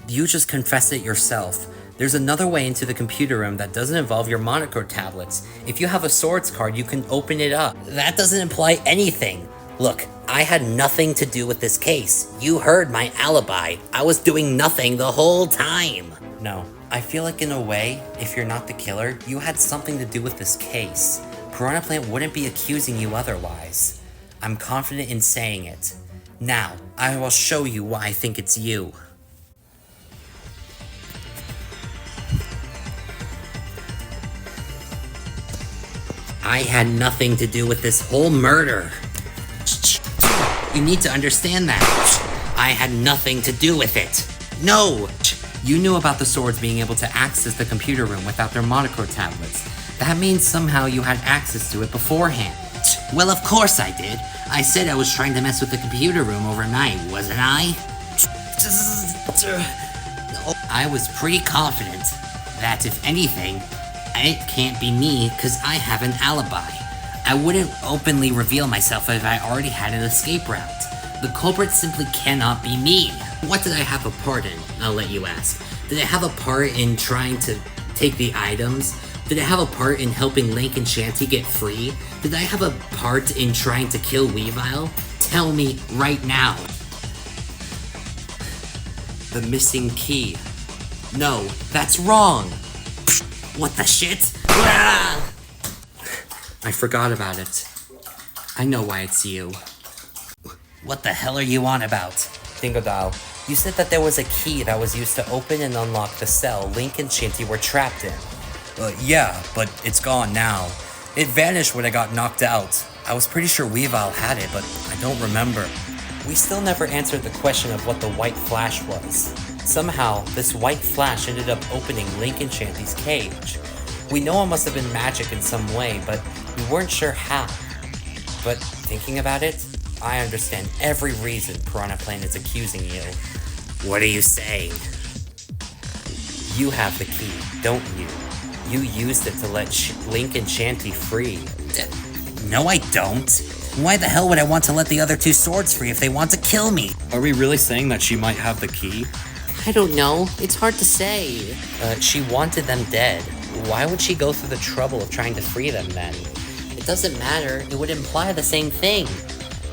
You just confessed it yourself. There's another way into the computer room that doesn't involve your Monaco tablets. If you have a swords card, you can open it up. That doesn't imply anything. Look, I had nothing to do with this case. You heard my alibi. I was doing nothing the whole time. No, I feel like in a way, if you're not the killer, you had something to do with this case. Piranha Plant wouldn't be accusing you otherwise. I'm confident in saying it. Now, I will show you why I think it's you. I had nothing to do with this whole murder. You need to understand that. I had nothing to do with it. No! You knew about the swords being able to access the computer room without their Monaco tablets. That means somehow you had access to it beforehand. Well, of course I did. I said I was trying to mess with the computer room overnight, wasn't I? I was pretty confident that if anything, it can't be me because I have an alibi. I wouldn't openly reveal myself if I already had an escape route. The culprit simply cannot be me. What did I have a part in, I'll let you ask? Did I have a part in trying to take the items? Did I have a part in helping Link and Shanty get free? Did I have a part in trying to kill Weavile? Tell me right now. The missing key. No, that's wrong. What the shit? Ah! I forgot about it. I know why it's you. What the hell are you on about? Dingodile, you said that there was a key that was used to open and unlock the cell Link and Shanty were trapped in. Yeah, but it's gone now. It vanished when I got knocked out. I was pretty sure Weavile had it, but I don't remember. We still never answered the question of what the white flash was. Somehow, this white flash ended up opening Link and Shanty's cage. We know it must have been magic in some way, but we weren't sure how. But thinking about it, I understand every reason Piranha Plant is accusing you. What are you saying? You have the key, don't you? You used it to let Link and Shanty free. No, I don't. Why the hell would I want to let the other two swords free if they want to kill me? Are we really saying that she might have the key? I don't know. It's hard to say. She wanted them dead. Why would she go through the trouble of trying to free them then? It doesn't matter. It would imply the same thing.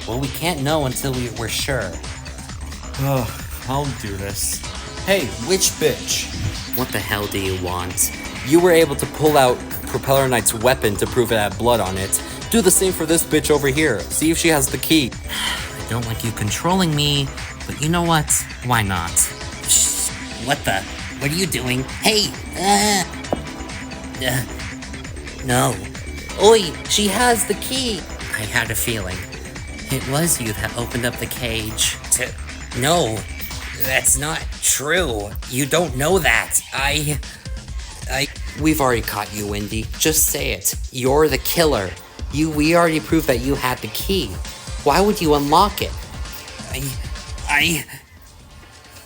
Well, we can't know until we're sure. I'll do this. Hey, which bitch? What the hell do you want? You were able to pull out Propeller Knight's weapon to prove it had blood on it. Do the same for this bitch over here. See if she has the key. I don't like you controlling me, but you know what? Why not? What the? What are you doing? Hey! No. Oi! She has the key! I had a feeling. It was you that opened up the cage. No! That's not true. You don't know that. We've already caught you, Wendy. Just say it. You're the killer. We already proved that you had the key. Why would you unlock it?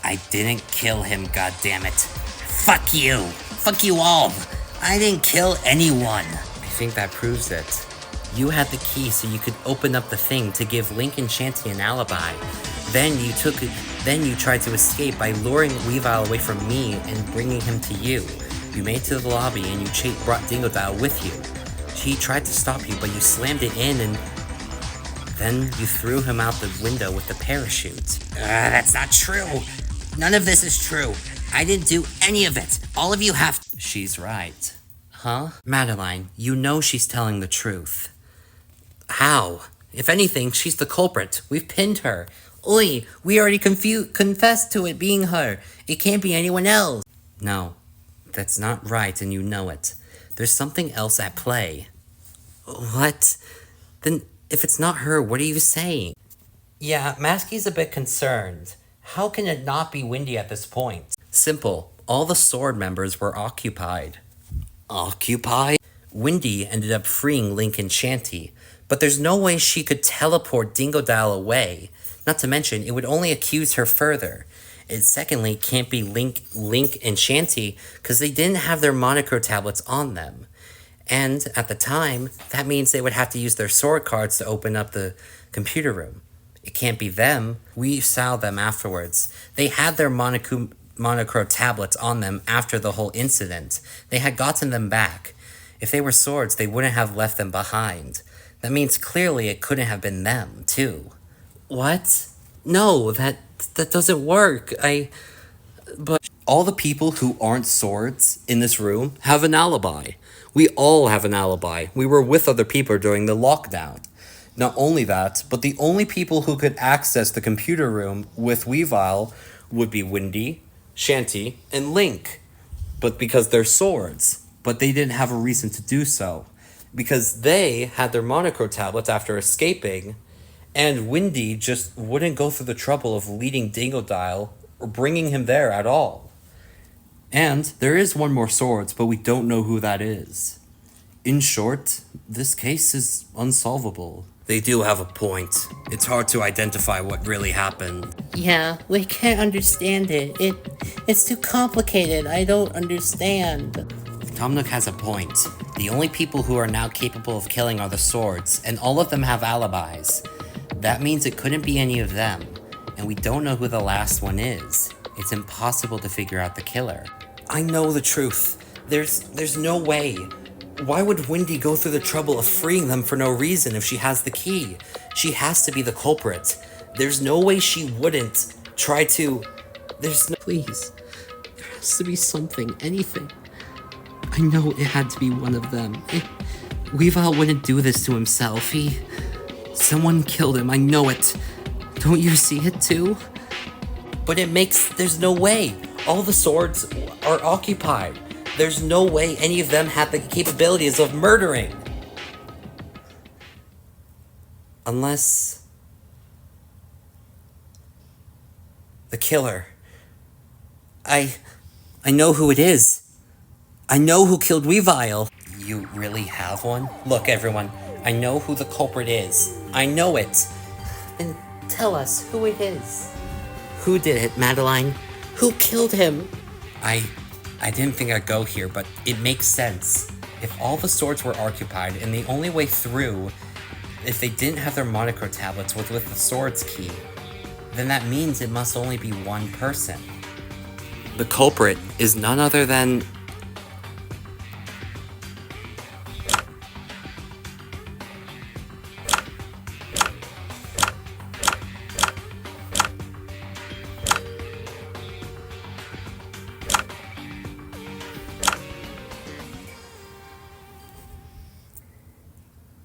I didn't kill him, goddammit. Fuck you! Fuck you all! I didn't kill anyone! I think that proves it. You had the key so you could open up the thing to give Link and Shanty an alibi. Then you took it. Then you tried to escape by luring Weavile away from me and bringing him to you. You made it to the lobby and you brought Dingodile with you. He tried to stop you, but you slammed it in and then you threw him out the window with the parachute. That's not true. None of this is true. I didn't do any of it. All of you have. She's right. Huh? Madeline, you know she's telling the truth. How? If anything, she's the culprit. We've pinned her. Oi, we already confessed to it being her. It can't be anyone else. No, that's not right and you know it. There's something else at play. What? Then, if it's not her, what are you saying? Yeah, Masky's a bit concerned. How can it not be Windy at this point? Simple. All the Sword members were occupied. Occupied? Windy ended up freeing Link and Shanty, but there's no way she could teleport Dingodile away. Not to mention, it would only accuse her further. It secondly can't be Link and Shanty because they didn't have their Monocro tablets on them. And at the time, that means they would have to use their sword cards to open up the computer room. It can't be them. We saw them afterwards. They had their Monocro tablets on them after the whole incident. They had gotten them back. If they were swords, they wouldn't have left them behind. That means clearly it couldn't have been them, too. What? No, that doesn't work. But all the people who aren't swords in this room have an alibi. We all have an alibi. We were with other people during the lockdown. Not only that, but the only people who could access the computer room with Weavile would be Windy, Shanty, and Link. But because they're swords. But they didn't have a reason to do so. Because they had their Monocro tablets after escaping, and Windy just wouldn't go through the trouble of leading Dingodile or bringing him there at all. And there is one more swords, but we don't know who that is. In short, this case is unsolvable. They do have a point. It's hard to identify what really happened. Yeah, we can't understand it. It's too complicated. I don't understand. Tom Nook has a point. The only people who are now capable of killing are the swords, and all of them have alibis. That means it couldn't be any of them, and we don't know who the last one is. It's impossible to figure out the killer. I know the truth. There's no way. Why would Windy go through the trouble of freeing them for no reason if she has the key? She has to be the culprit. There's no way she wouldn't try to... Please. There has to be something, anything. I know it had to be one of them. Weavile wouldn't do this to himself. Someone killed him, I know it. Don't you see it too? But there's no way. All the swords are occupied. There's no way any of them have the capabilities of murdering. Unless... the killer. I know who it is. I know who killed Weavile. You really have one? Look, everyone, I know who the culprit is. I know it. And tell us who it is. Who did it, Madeline? Who killed him? I didn't think I'd go here, but it makes sense. If all the swords were occupied and the only way through, if they didn't have their Monocro tablets with the swords key, then that means it must only be one person. The culprit is none other than...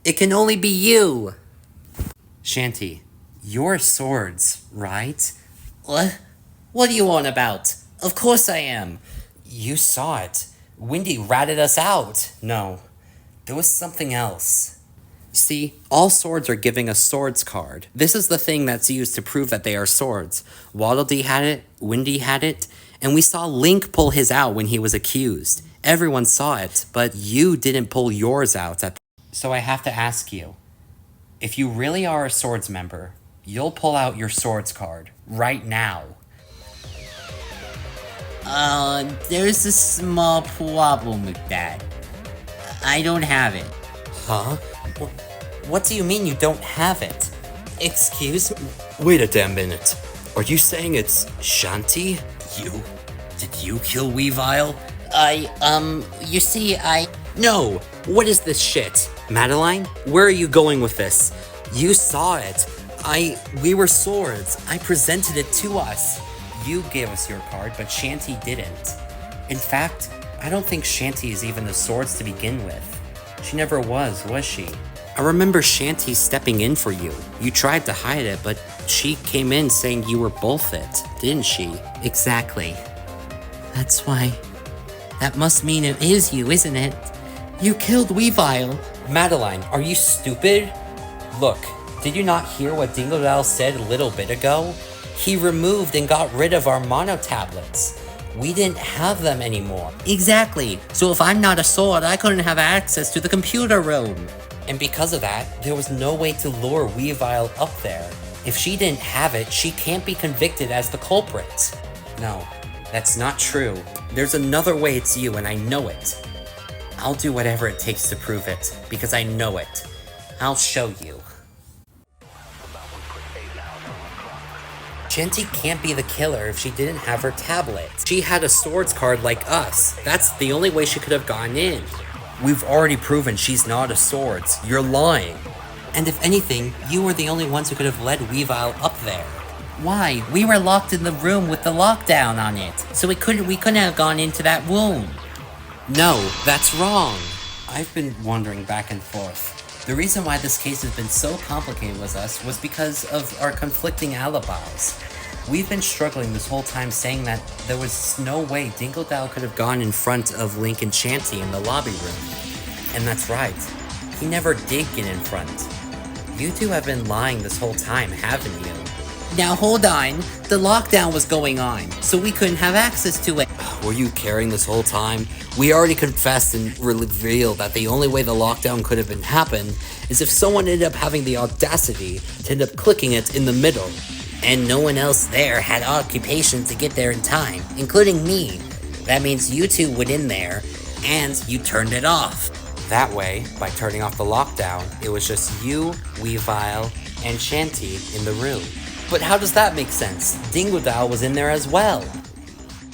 It can only be you! Shanty, you're swords, right? What? What are you on about? Of course I am. You saw it. Windy ratted us out. No, there was something else. See, all swords are giving a swords card. This is the thing that's used to prove that they are swords. Waddle Dee had it, Windy had it, and we saw Link pull his out when he was accused. Everyone saw it, but you didn't pull yours out at the... So I have to ask you, if you really are a swords member, you'll pull out your swords card right now. There's a small problem with that. I don't have it. Huh? What do you mean you don't have it? Excuse me? Wait a damn minute. Are you saying it's Shanty? You? Did you kill Weavile? You see, No! What is this shit? Madeline, where are you going with this? You saw it. We were swords. I presented it to us. You gave us your card, but Shanty didn't. In fact, I don't think Shanty is even the swords to begin with. She never was she? I remember Shanty stepping in for you. You tried to hide it, but she came in saying you were both it, didn't she? exactly. That's why. That must mean it is you, isn't it? You killed Weavile. Madeline, are you stupid? Look, did you not hear what Dingodile said a little bit ago? He removed and got rid of our mono tablets. We didn't have them anymore. Exactly. So if I'm not a sword, I couldn't have access to the computer room. And because of that, there was no way to lure Weavile up there. If she didn't have it, she can't be convicted as the culprit. No, that's not true. There's another way it's you, and I know it. I'll do whatever it takes to prove it, because I know it. I'll show you. Shanty can't be the killer if she didn't have her tablet. She had a swords card like us. That's the only way she could have gotten in. We've already proven she's not a swords. You're lying. And if anything, you were the only ones who could have led Weavile up there. Why? We were locked in the room with the lockdown on it, so we couldn't have gone into that room. No, that's wrong. I've been wondering back and forth. The reason why this case has been so complicated with us was because of our conflicting alibis. We've been struggling this whole time saying that there was no way Dingodile could have gone in front of Link and Shanty in the lobby room. And that's right. He never did get in front. You two have been lying this whole time, haven't you? Now hold on. The lockdown was going on, so we couldn't have access to it. Were you caring this whole time? We already confessed and revealed that the only way the lockdown could have been happened is if someone ended up having the audacity to end up clicking it in the middle. And no one else there had occupations to get there in time, including me. That means you two went in there, and you turned it off. That way, by turning off the lockdown, it was just you, Weavile, and Shanty in the room. But how does that make sense? Dingodile was in there as well.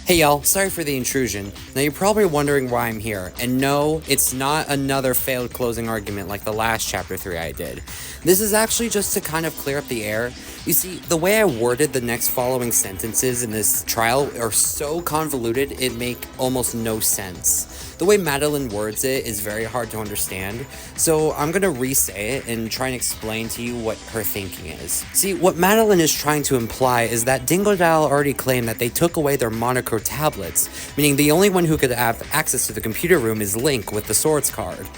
Hey y'all, sorry for the intrusion. Now you're probably wondering why I'm here, and no, it's not another failed closing argument like the last chapter 3 I did. This is actually just to kind of clear up the air. You see, the way I worded the next following sentences in this trial are so convoluted it make almost no sense. The way Madeline words it is very hard to understand, so I'm gonna re-say it and try and explain to you what her thinking is. See, what Madeline is trying to imply is that Dingodile already claimed that they took away their monochrome tablets, meaning the only one who could have access to the computer room is Link with the swords card.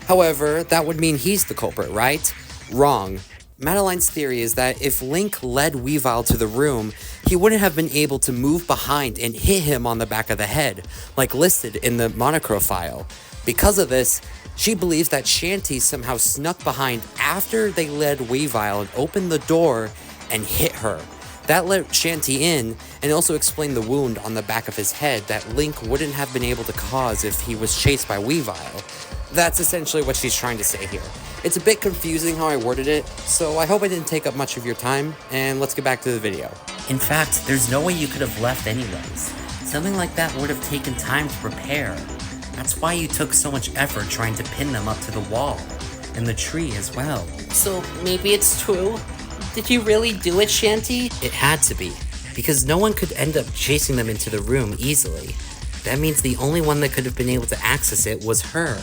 However, that would mean he's the culprit, right? Wrong. Madeline's theory is that if Link led Weavile to the room, he wouldn't have been able to move behind and hit him on the back of the head, like listed in the monochrome file. Because of this, she believes that Shanty somehow snuck behind after they led Weavile and opened the door and hit her. That let Shanty in and also explained the wound on the back of his head that Link wouldn't have been able to cause if he was chased by Weavile. That's essentially what she's trying to say here. It's a bit confusing how I worded it, so I hope I didn't take up much of your time, and let's get back to the video. In fact, there's no way you could have left anyways. Something like that would have taken time to prepare. That's why you took so much effort trying to pin them up to the wall, and the tree as well. So maybe it's true? Did you really do it, Shanty? It had to be, because no one could end up chasing them into the room easily. That means the only one that could have been able to access it was her.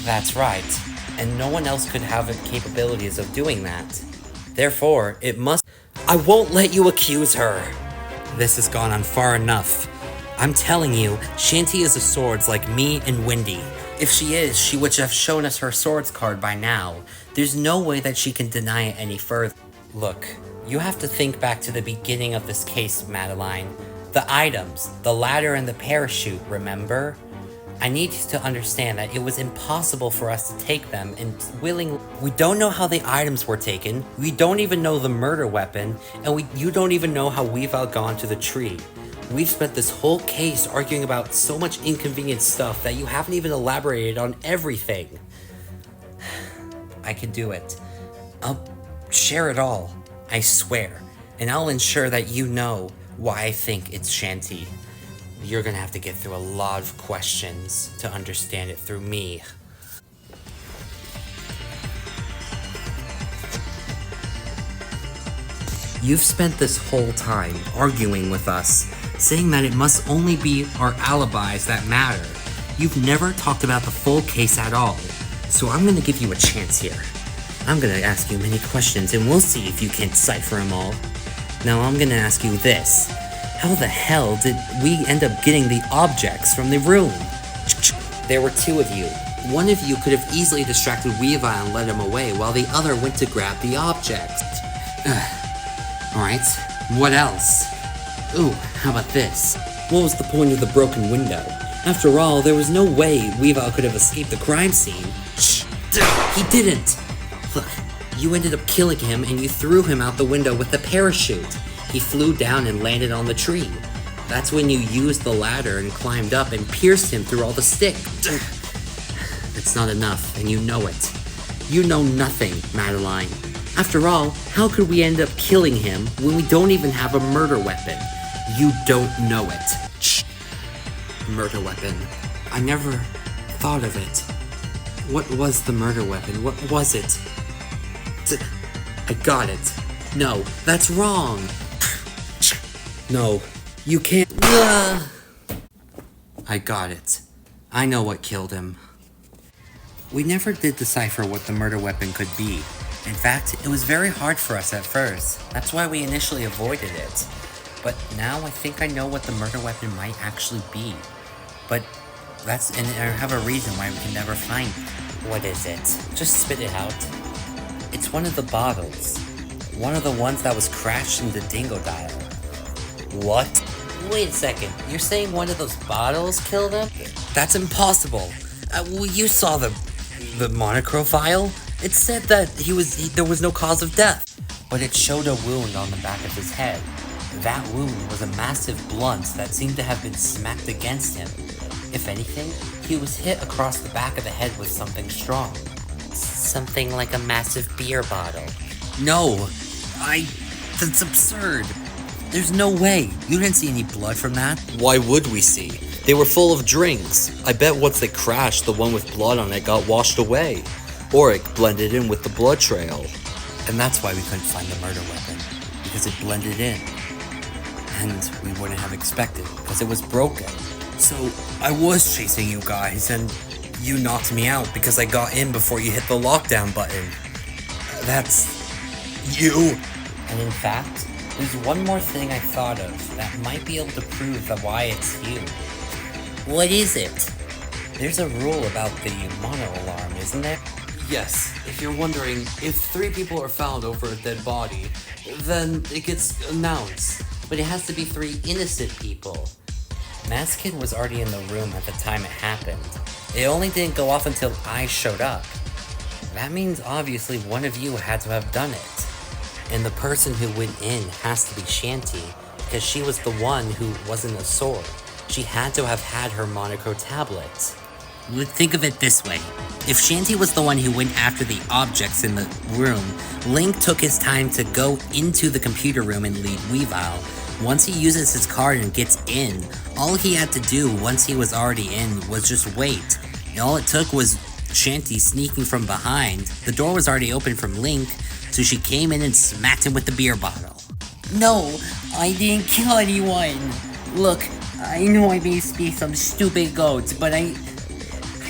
That's right, and no one else could have the capabilities of doing that. Therefore, it must— I won't let you accuse her! This has gone on far enough. I'm telling you, Shanty is a swords like me and Wendy. If she is, she would have shown us her swords card by now. There's no way that she can deny it any further. Look, you have to think back to the beginning of this case, Madeline. The items, the ladder and the parachute, remember? I need you to understand that it was impossible for us to take them and we don't know how the items were taken, we don't even know the murder weapon, and you don't even know how Weavile got onto the tree. We've spent this whole case arguing about so much inconvenient stuff that you haven't even elaborated on everything. I can do it. I'll share it all, I swear. And I'll ensure that you know why I think it's Shanty. You're gonna have to get through a lot of questions to understand it through me. You've spent this whole time arguing with us, saying that it must only be our alibis that matter. You've never talked about the full case at all. So I'm gonna give you a chance here. I'm gonna ask you many questions and we'll see if you can decipher them all. Now I'm gonna ask you this. How the hell did we end up getting the objects from the room? There were two of you. One of you could have easily distracted Weavile and led him away, while the other went to grab the objects. Alright, what else? Ooh, how about this? What was the point of the broken window? After all, there was no way Weavile could have escaped the crime scene. Shh! He didn't! Look, you ended up killing him and you threw him out the window with a parachute. He flew down and landed on the tree. That's when you used the ladder and climbed up and pierced him through all the sticks. It's not enough, and you know it. You know nothing, Madeline. After all, how could we end up killing him when we don't even have a murder weapon? You don't know it. Shh. Murder weapon. I never thought of it. What was the murder weapon? What was it? I got it. No, that's wrong. No, you can't. I got it. I know what killed him. We never did decipher what the murder weapon could be. In fact, it was very hard for us at first. That's why we initially avoided it. But now I think I know what the murder weapon might actually be. And I have a reason why we can never find it. What is it? Just spit it out. It's one of the bottles. One of the ones that was crashed in the Dingodile. What? Wait a second, you're saying one of those bottles killed him? That's impossible. You saw the monochrome file? It said that there was no cause of death. But it showed a wound on the back of his head. That wound was a massive blunt that seemed to have been smacked against him. If anything, he was hit across the back of the head with something strong. Something like a massive beer bottle. No, that's absurd. There's no way. You didn't see any blood from that. Why would we see? They were full of drinks. I bet once they crashed, the one with blood on it got washed away. Or it blended in with the blood trail. And that's why we couldn't find the murder weapon. Because it blended in. And we wouldn't have expected, because it was broken. So, I was chasing you guys, and you knocked me out because I got in before you hit the lockdown button. That's you. And in fact, there's one more thing I thought of that might be able to prove that why it's you. What is it? There's a rule about the mono alarm, isn't there? Yes, if you're wondering, if 3 people are found over a dead body, then it gets announced. But it has to be 3 innocent people. Masked Kid was already in the room at the time it happened. It only didn't go off until I showed up. That means obviously one of you had to have done it. And the person who went in has to be Shanty, because she was the one who wasn't a sword. She had to have had her monochrome tablet. Think of it this way. If Shanty was the one who went after the objects in the room, Link took his time to go into the computer room and lead Weavile. Once he uses his card and gets in, all he had to do once he was already in was just wait. And all it took was Shanty sneaking from behind. The door was already open from Link, so she came in and smacked him with the beer bottle. No, I didn't kill anyone. Look, I know I may be some stupid goat, but I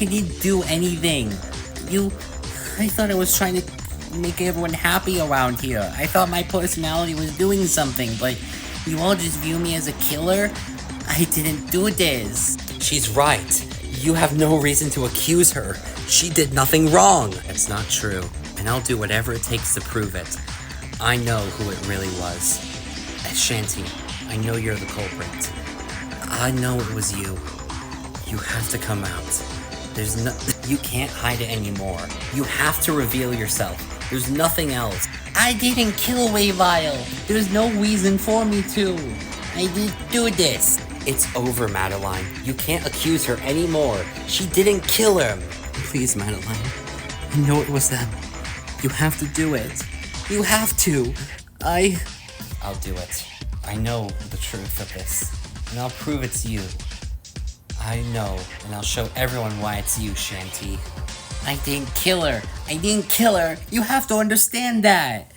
didn't do anything. I thought I was trying to make everyone happy around here. I thought my personality was doing something, but you all just view me as a killer? I didn't do this. She's right. You have no reason to accuse her. She did nothing wrong. It's not true, and I'll do whatever it takes to prove it. I know who it really was. Shanty, I know you're the culprit. I know it was you. You have to come out. You can't hide it anymore. You have to reveal yourself. There's nothing else. I didn't kill Weavile. There's no reason for me to. I didn't do this. It's over, Madeline. You can't accuse her anymore. She didn't kill him. Please, Madeline. I know it was them. You have to do it. You have to. I'll do it. I know the truth of this, and I'll prove it's you. I know, and I'll show everyone why it's you, Shanty. I didn't kill her. I didn't kill her. You have to understand that.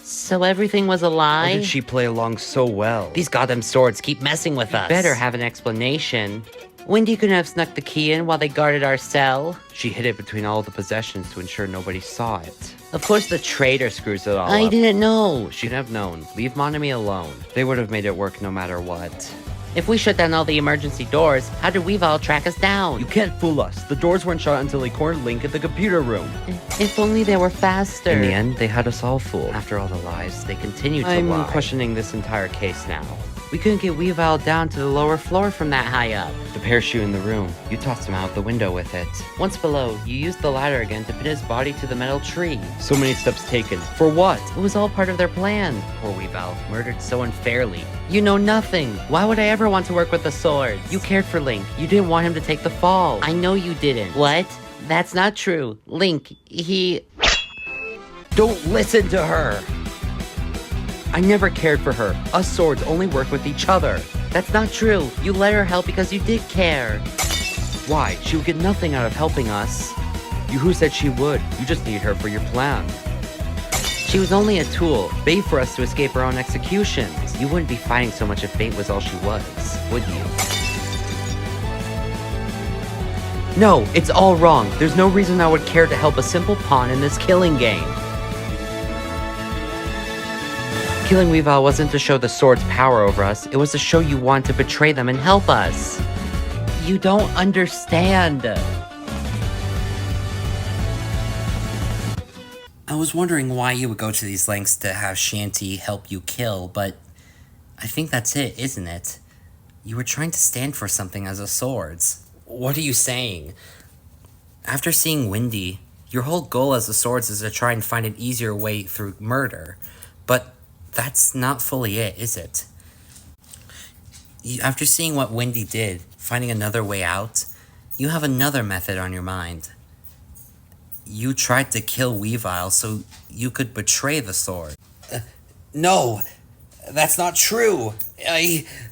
So everything was a lie? How did she play along so well? These goddamn swords keep messing with us. Better have an explanation. Wendy couldn't have snuck the key in while they guarded our cell. She hid it between all the possessions to ensure nobody saw it. Of course the traitor screws it all up. I didn't know. She'd have known. Leave Monami alone. They would have made it work no matter what. If we shut down all the emergency doors, how did Weavile track us down? You can't fool us. The doors weren't shut until he cornered Link at the computer room. If only they were faster. In the end, they had us all fooled. After all the lies, they continued to lie. I'm questioning this entire case now. We couldn't get Weavile down to the lower floor from that high up. The parachute in the room. You tossed him out the window with it. Once below, you used the ladder again to pin his body to the metal tree. So many steps taken. For what? It was all part of their plan. Poor Weavile, murdered so unfairly. You know nothing. Why would I ever want to work with the swords? You cared for Link. You didn't want him to take the fall. I know you didn't. What? That's not true. Link, he... Don't listen to her! I never cared for her. Us swords only work with each other. That's not true. You let her help because you did care. Why? She would get nothing out of helping us. You who said she would? You just need her for your plan. She was only a tool, bait for us to escape our own executions. You wouldn't be fighting so much if bait was all she was, would you? No, it's all wrong. There's no reason I would care to help a simple pawn in this killing game. Killing Weavile wasn't to show the sword's power over us. It was to show you want to betray them and help us. You don't understand. I was wondering why you would go to these lengths to have Shanty help you kill, but I think that's it, isn't it? You were trying to stand for something as a swords. What are you saying? After seeing Wendy, your whole goal as a swords is to try and find an easier way through murder. But that's not fully it, is it? After seeing what Wendy did, finding another way out, you have another method on your mind. You tried to kill Weavile so you could betray the sword. No, that's not true.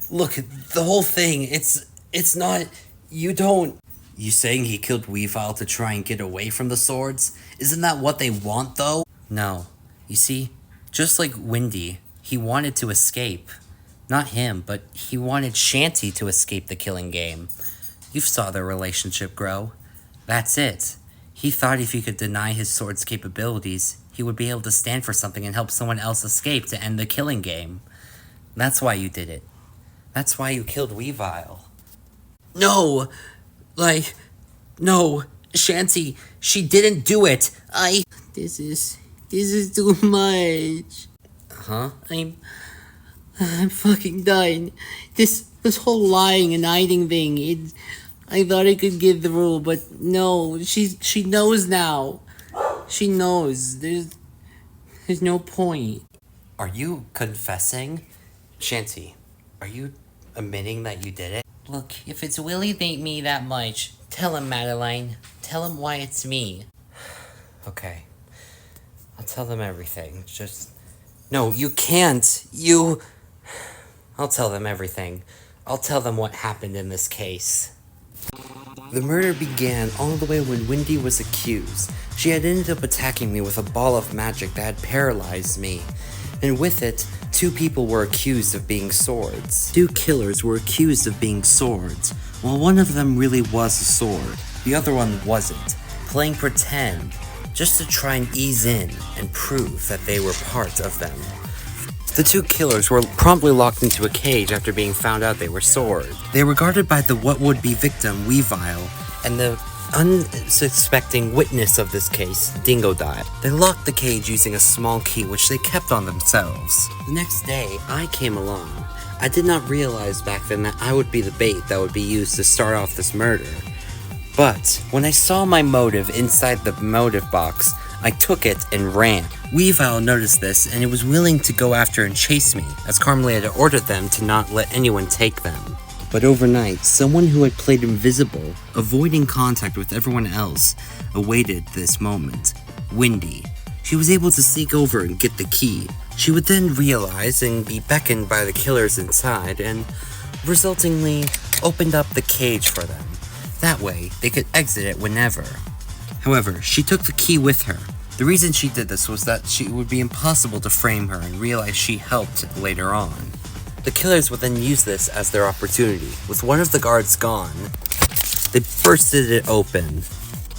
Look, the whole thing, it's not, you don't... You saying he killed Weavile to try and get away from the swords? Isn't that what they want, though? No. You see, just like Wendy, he wanted to escape. Not him, but he wanted Shanty to escape the killing game. You saw their relationship grow. That's it. He thought if he could deny his sword's capabilities, he would be able to stand for something and help someone else escape to end the killing game. That's why you did it. That's why you killed Weavile. No! No, Shanty, she didn't do it. This is too much. Huh? I'm fucking done. This whole lying and hiding thing, I thought I could get through, but no, she knows now. She knows. There's no point. Are you confessing? Shanty, are you admitting that you did it? Look, if it's Willie ain't me that much, tell him, Madeline. Tell him why it's me. Okay. I'll tell them everything. Just... No, you can't. I'll tell them everything. I'll tell them what happened in this case. The murder began all the way when Wendy was accused. She had ended up attacking me with a ball of magic that had paralyzed me. And with it, 2 people were accused of being swords. 2 killers were accused of being swords. While one of them really was a sword, the other one wasn't, playing pretend, just to try and ease in and prove that they were part of them. The 2 killers were promptly locked into a cage after being found out they were swords. They were guarded by the what-would-be victim, Weavile, and the unsuspecting witness of this case, Dingodile. They locked the cage using a small key which they kept on themselves. The next day, I came along. I did not realize back then that I would be the bait that would be used to start off this murder. But when I saw my motive inside the motive box, I took it and ran. Weavile noticed this and it was willing to go after and chase me, as Carmelita had ordered them to not let anyone take them. But overnight, someone who had played invisible, avoiding contact with everyone else, awaited this moment. Wendy. She was able to sneak over and get the key. She would then realize and be beckoned by the killers inside and, resultingly, opened up the cage for them. That way, they could exit it whenever. However, she took the key with her. The reason she did this was that it would be impossible to frame her and realize she helped later on. The killers would then use this as their opportunity. With one of the guards gone, they bursted it open,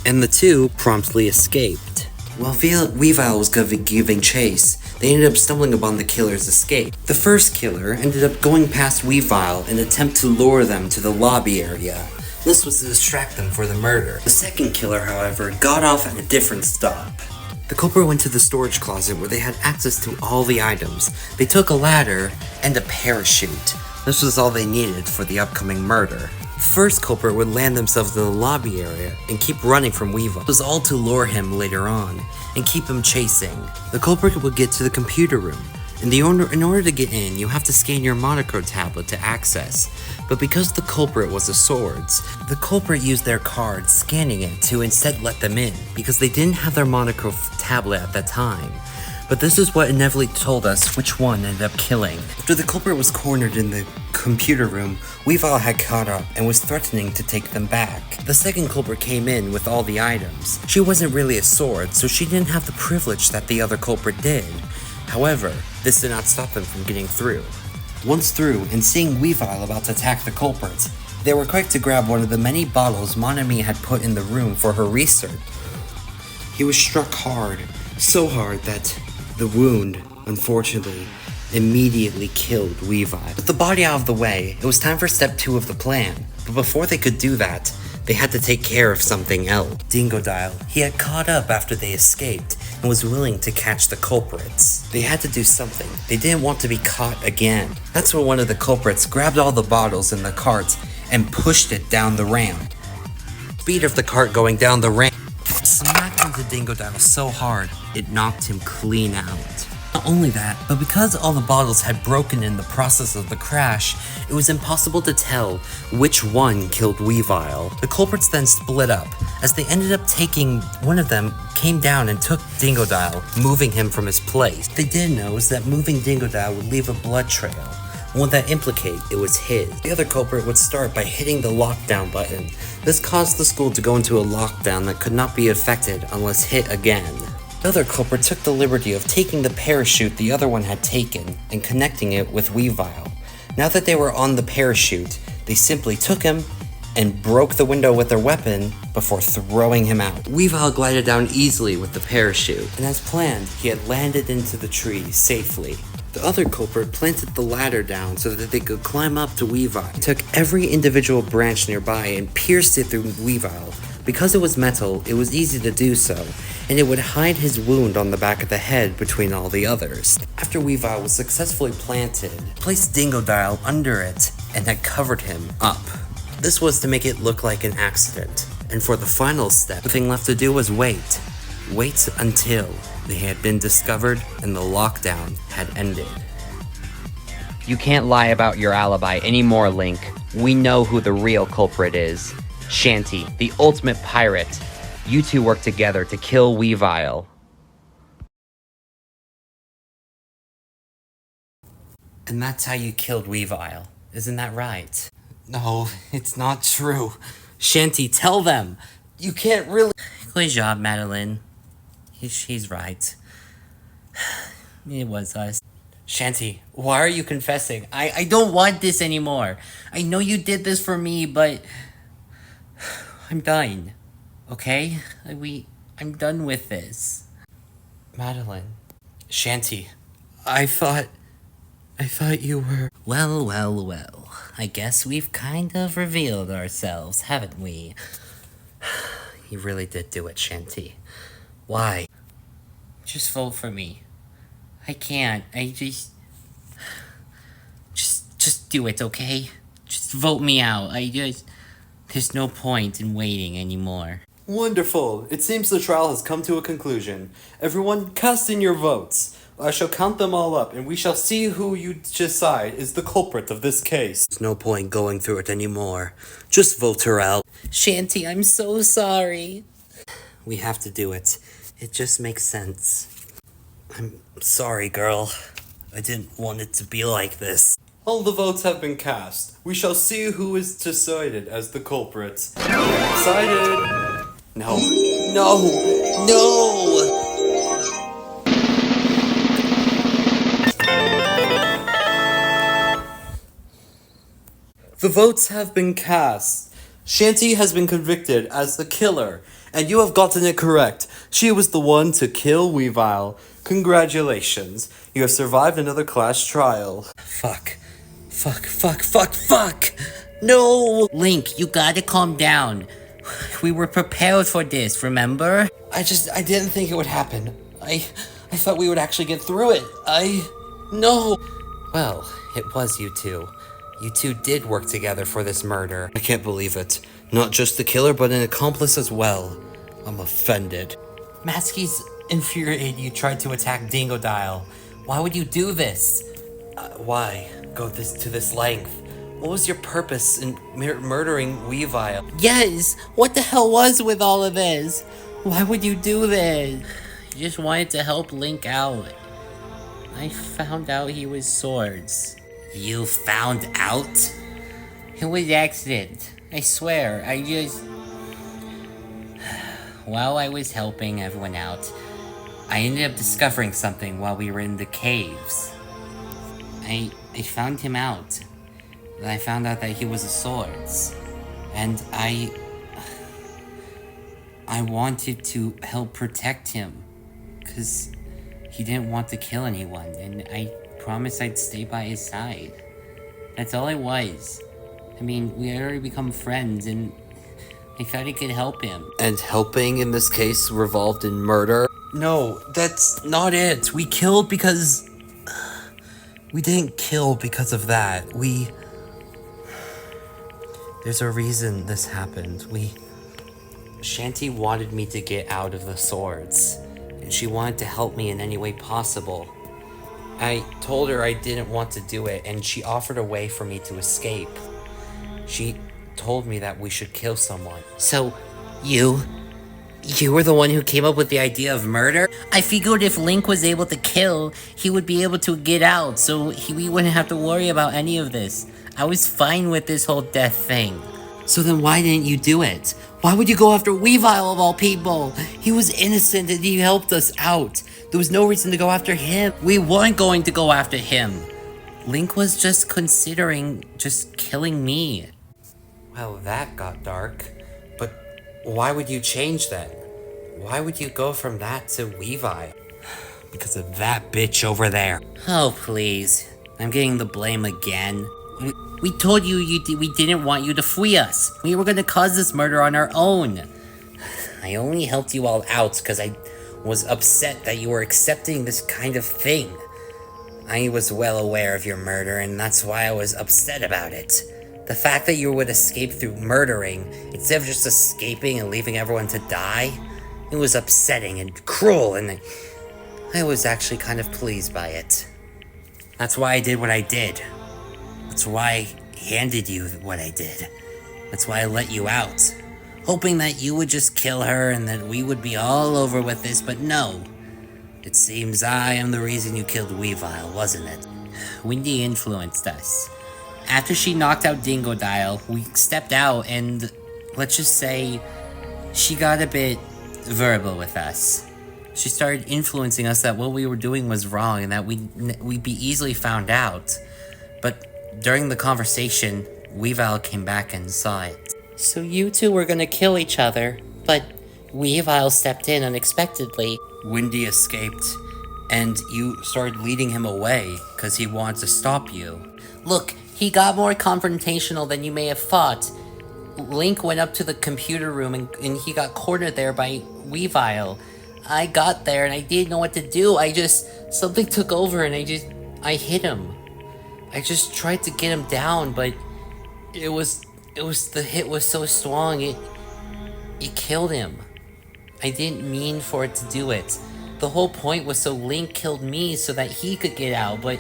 and the two promptly escaped. While Weavile was giving chase, they ended up stumbling upon the killer's escape. The first killer ended up going past Weavile in an attempt to lure them to the lobby area. This was to distract them for the murder. The second killer, however, got off at a different stop. The culprit went to the storage closet where they had access to all the items. They took a ladder and a parachute. This was all they needed for the upcoming murder. The first culprit would land themselves in the lobby area and keep running from Weavile. It was all to lure him later on and keep him chasing. The culprit would get to the computer room. In order to get in, you have to scan your Monaco tablet to access. But because the culprit was the swords, the culprit used their card, scanning it to instead let them in, because they didn't have their Monaco tablet at that time. But this is what inevitably told us which one ended up killing. After the culprit was cornered in the computer room, Weavile had caught up and was threatening to take them back. The second culprit came in with all the items. She wasn't really a sword, so she didn't have the privilege that the other culprit did. However, this did not stop them from getting through. Once through, and seeing Weavile about to attack the culprit, they were quick to grab one of the many bottles Mon Ami had put in the room for her research. He was struck hard, so hard that the wound, unfortunately, immediately killed Weavile. With the body out of the way, it was time for step 2 of the plan, but before they could do that, they had to take care of something else. Dingodile, he had caught up after they escaped and was willing to catch the culprits. They had to do something. They didn't want to be caught again. That's when one of the culprits grabbed all the bottles in the cart and pushed it down the ramp. The speed of the cart going down the ramp smacked into Dingodile so hard, it knocked him clean out. Not only that, but because all the bottles had broken in the process of the crash, it was impossible to tell which one killed Weavile. The culprits then split up, as they ended up taking, one of them came down and took Dingodile, moving him from his place. What they didn't know is that moving Dingodile would leave a blood trail, one that implicate it was his. The other culprit would start by hitting the lockdown button. This caused the school to go into a lockdown that could not be affected unless hit again. The other culprit took the liberty of taking the parachute the other one had taken and connecting it with Weavile. Now that they were on the parachute, they simply took him and broke the window with their weapon before throwing him out. Weavile glided down easily with the parachute, and as planned, he had landed into the tree safely. The other culprit planted the ladder down so that they could climb up to Weavile. He took every individual branch nearby and pierced it through Weavile. Because it was metal, it was easy to do so, and it would hide his wound on the back of the head between all the others. After Weavile was successfully planted, placed Dingodile under it and had covered him up. This was to make it look like an accident, and for the final step, the thing left to do was wait. Wait until they had been discovered and the lockdown had ended. You can't lie about your alibi anymore, Link. We know who the real culprit is. Shanty, the ultimate pirate. You two work together to kill Weavile. And that's how you killed Weavile, isn't that right? No, it's not true. Shanty, tell them! You can't really— Good job, Madeline. She's right. It was us. Shanty, why are you confessing? I don't want this anymore. I know you did this for me, but I'm done. Okay? I'm done with this. Madeline. Shanty, I thought you were— Well. I guess we've kind of revealed ourselves, haven't we? You really did do it, Shanty. Why? Just vote for me. I can't. Just do it, okay? Just vote me out. There's no point in waiting anymore. Wonderful! It seems the trial has come to a conclusion. Everyone, cast in your votes. I shall count them all up, and we shall see who you decide is the culprit of this case. There's no point going through it anymore. Just vote her out. Shanty, I'm so sorry. We have to do it. It just makes sense. I'm sorry, girl. I didn't want it to be like this. All the votes have been cast. We shall see who is decided as the culprit. Decided. No. No. No! The votes have been cast. Shanty has been convicted as the killer, and you have gotten it correct. She was the one to kill Weavile. Congratulations. You have survived another class trial. Fuck. No! Link, you gotta calm down. We were prepared for this, remember? I didn't think it would happen. I thought we would actually get through it. No. Well, it was you two. You two did work together for this murder. I can't believe it. Not just the killer, but an accomplice as well. I'm offended. Maskey's infuriated you tried to attack Dingodile. Why would you do this? Why go to this length? What was your purpose in murdering Weavile? Yes, what the hell was with all of this? Why would you do this? You just wanted to help Link out. I found out he was swords. You found out? It was accident. I swear, while I was helping everyone out, I ended up discovering something while we were in the caves. I found him out. I found out that he was a swords. And I wanted to help protect him. Because he didn't want to kill anyone. And I promised I'd stay by his side. That's all it was. I mean, we had already become friends, and I thought I could help him. And helping in this case revolved in murder? No, that's not it. We killed because... We didn't kill because of that. There's a reason this happened. Shanty wanted me to get out of the swords, and she wanted to help me in any way possible. I told her I didn't want to do it, and she offered a way for me to escape. She told me that we should kill someone. So, you were the one who came up with the idea of murder? I figured if Link was able to kill, he would be able to get out, so we wouldn't have to worry about any of this. I was fine with this whole death thing. So then why didn't you do it? Why would you go after Weavile of all people? He was innocent and he helped us out. There was no reason to go after him. We weren't going to go after him. Link was just considering just killing me. Well, that got dark. But why would you change then? Why would you go from that to Weavile? Because of that bitch over there. Oh, please. I'm getting the blame again. We told you we didn't want you to free us. We were gonna cause this murder on our own. I only helped you all out because I was upset that you were accepting this kind of thing. I was well aware of your murder, and that's why I was upset about it. The fact that you would escape through murdering, instead of just escaping and leaving everyone to die, it was upsetting and cruel, and I was actually kind of pleased by it. That's why I did what I did. That's why I handed you what I did. That's why I let you out. Hoping that you would just kill her and that we would be all over with this, but no. It seems I am the reason you killed Weavile, wasn't it? Wendy influenced us. After she knocked out Dingodile, we stepped out and, let's just say, she got a bit verbal with us. She started influencing us that what we were doing was wrong and that we'd be easily found out. But during the conversation, Weavile came back and saw it. So you two were gonna kill each other, but Weavile stepped in unexpectedly. Wendy escaped, and you started leading him away because he wanted to stop you. Look, he got more confrontational than you may have thought. Link went up to the computer room and he got cornered there by Weavile. I got there and I didn't know what to do. Something took over and I hit him. I just tried to get him down, but the hit was so strong, it killed him. I didn't mean for it to do it. The whole point was so Link killed me so that he could get out, but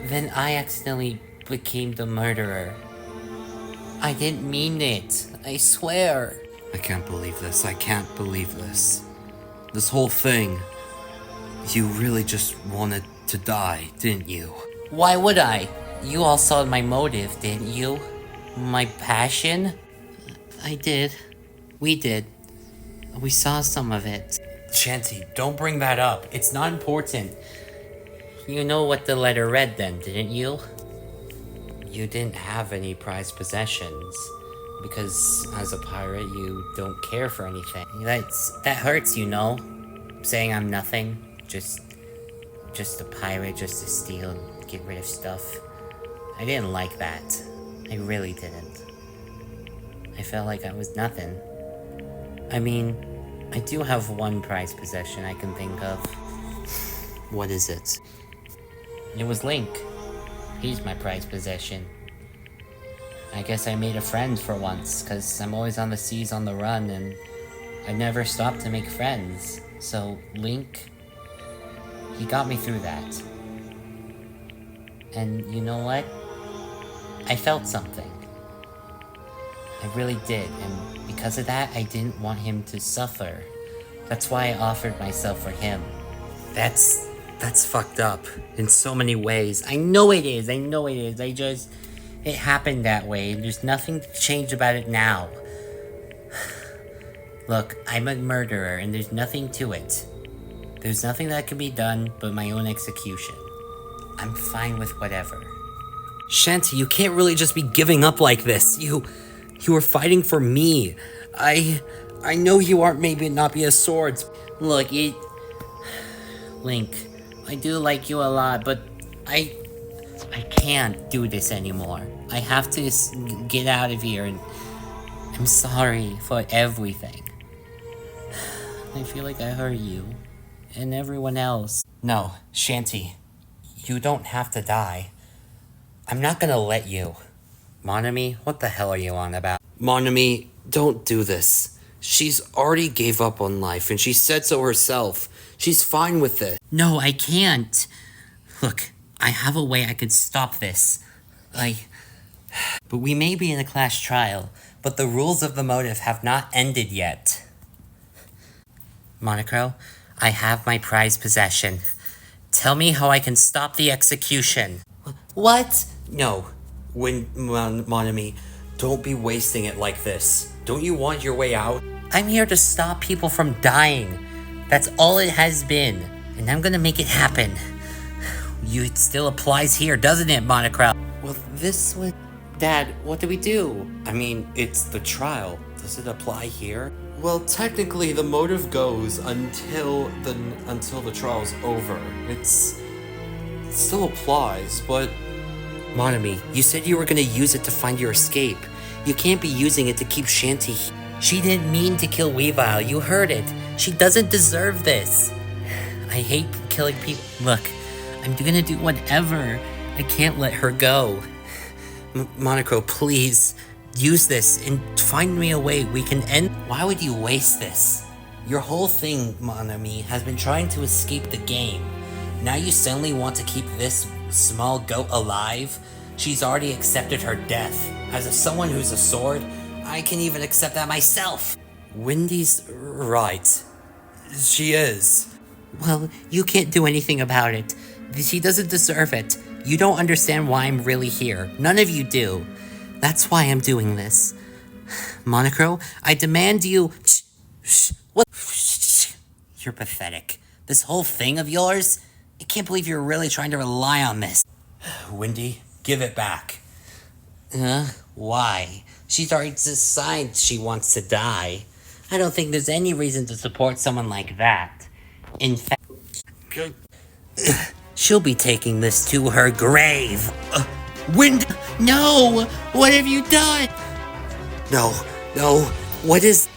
then I accidentally became the murderer. I didn't mean it. I swear. I can't believe this. I can't believe this. This whole thing. You really just wanted to die, didn't you? Why would I? You all saw my motive, didn't you? My passion? I did. We did. We saw some of it. Shanty, don't bring that up. It's not important. You know what the letter read then, didn't you? You didn't have any prized possessions. Because as a pirate, you don't care for anything. That hurts, you know. Saying I'm nothing. Just a pirate, just to steal and get rid of stuff. I didn't like that. I really didn't. I felt like I was nothing. I mean, I do have one prized possession I can think of. What is it? It was Link. He's my prized possession. I guess I made a friend for once, cause I'm always on the seas on the run and I never stopped to make friends. So Link, he got me through that. And you know what? I felt something. I really did, and because of that, I didn't want him to suffer. That's why I offered myself for him. That's fucked up in so many ways. I know it is. It happened that way, and there's nothing to change about it now. Look, I'm a murderer, and there's nothing to it. There's nothing that can be done but my own execution. I'm fine with whatever. Shanty, you can't really just be giving up like this. You were fighting for me. I know you aren't maybe not be a swords. Look, Link, I do like you a lot, but I can't do this anymore. I have to get out of here, and I'm sorry for everything. I feel like I hurt you, and everyone else. No, Shanty, you don't have to die. I'm not gonna let you. Monami, what the hell are you on about? Monami, don't do this. She's already gave up on life, and she said so herself. She's fine with it. No, I can't. Look, I have a way I could stop this. But we may be in a class trial, but the rules of the motive have not ended yet. Monocro, I have my prized possession. Tell me how I can stop the execution. What? No. Monami, don't be wasting it like this. Don't you want your way out? I'm here to stop people from dying. That's all it has been. And I'm gonna make it happen. It still applies here, doesn't it, Monocro? Well, this would... Dad, what do we do? I mean, it's the trial. Does it apply here? Well, technically, the motive goes until the trial's over. It still applies, but... Monami, you said you were gonna use it to find your escape. You can't be using it to keep Shanty. She didn't mean to kill Weavile, you heard it. She doesn't deserve this. I hate killing people. Look, I'm gonna do whatever. I can't let her go. Monaco, please, use this and find me a way we can end... Why would you waste this? Your whole thing, Monami, has been trying to escape the game. Now you suddenly want to keep this small goat alive? She's already accepted her death. As someone who's a sword, I can even accept that myself. Wendy's right. She is. Well, you can't do anything about it. She doesn't deserve it. You don't understand why I'm really here. None of you do. That's why I'm doing this. Monocro, I demand you... Shh. What? You're pathetic. This whole thing of yours? I can't believe you're really trying to rely on this. Wendy, give it back. Why? She's already decided she wants to die. I don't think there's any reason to support someone like that. In fact, she'll be taking this to her grave. No! What have you done? No, what is...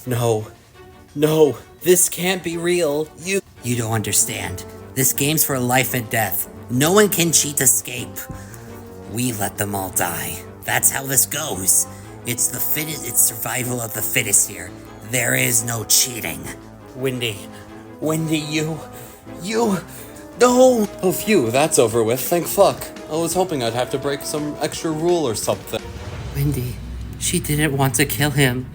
No, this can't be real. You don't understand. This game's for life and death. No one can cheat escape. We let them all die. That's how this goes. It's the fittest, it's survival of the fittest here. There is no cheating. Wendy, Wendy, you... No! Oh, phew, that's over with, thank fuck. I was hoping I'd have to break some extra rule or something. Wendy, she didn't want to kill him.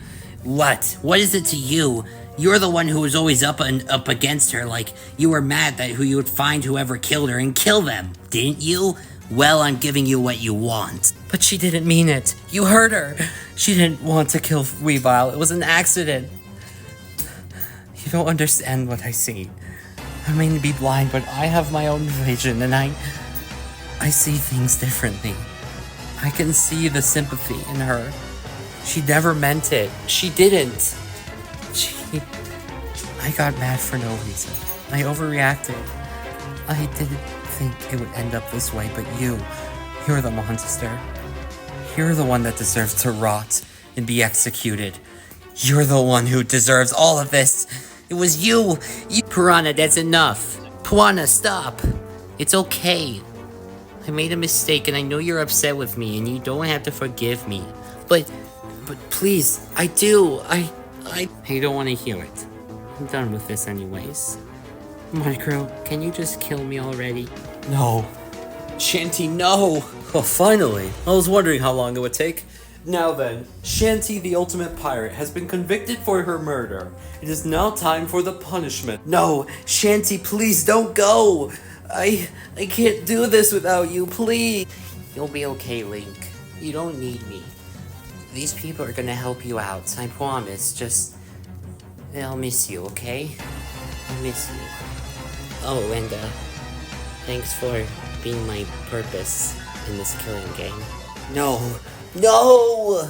What? What is it to you? You're the one who was always up against her, like you were mad that you would find whoever killed her and kill them, didn't you? Well, I'm giving you what you want. But she didn't mean it. You hurt her. She didn't want to kill Weavile. It was an accident. You don't understand what I see. I may be blind, but I have my own vision, and I see things differently. I can see the sympathy in her. She never meant it. She didn't. I got mad for no reason. I overreacted. I didn't think it would end up this way, but you're the monster. You're the one that deserves to rot and be executed. You're the one who deserves all of this. It was you. Piranha, that's enough. Piranha, stop. It's okay. I made a mistake and I know you're upset with me and you don't have to forgive me. But please, I do. I don't want to hear it. I'm done with this anyways. Micro, can you just kill me already? No. Shanty, no! Oh, finally. I was wondering how long it would take. Now then, Shanty the ultimate pirate has been convicted for her murder. It is now time for the punishment. No, Shanty, please don't go! I can't do this without you, please! You'll be okay, Link. You don't need me. These people are gonna help you out, I promise. Just... I'll miss you, okay? I'll miss you. Oh, and thanks for being my purpose in this killing game. No! No!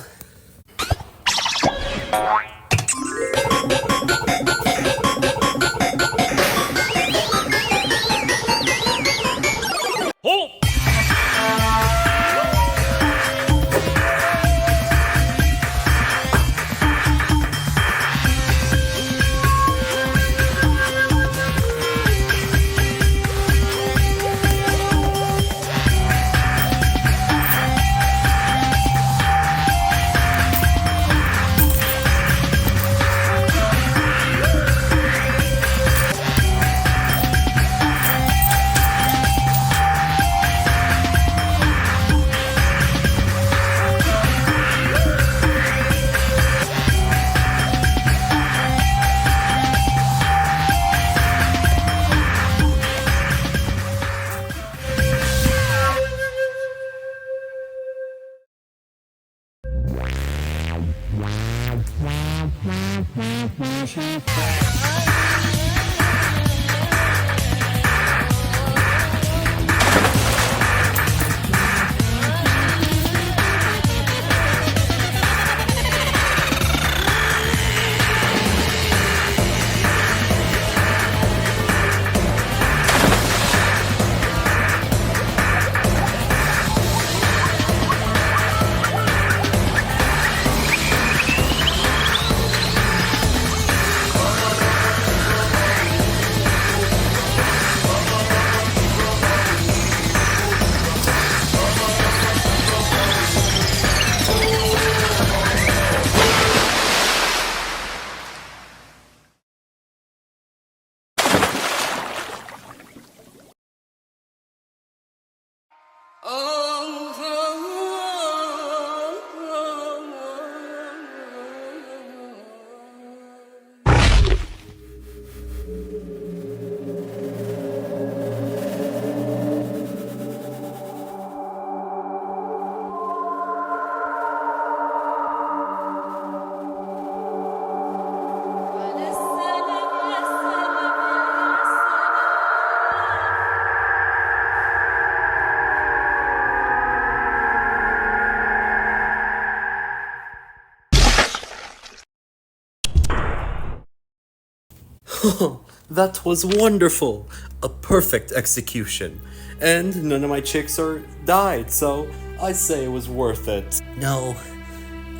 That was wonderful! A perfect execution. And none of my chicks died, so I say it was worth it. No.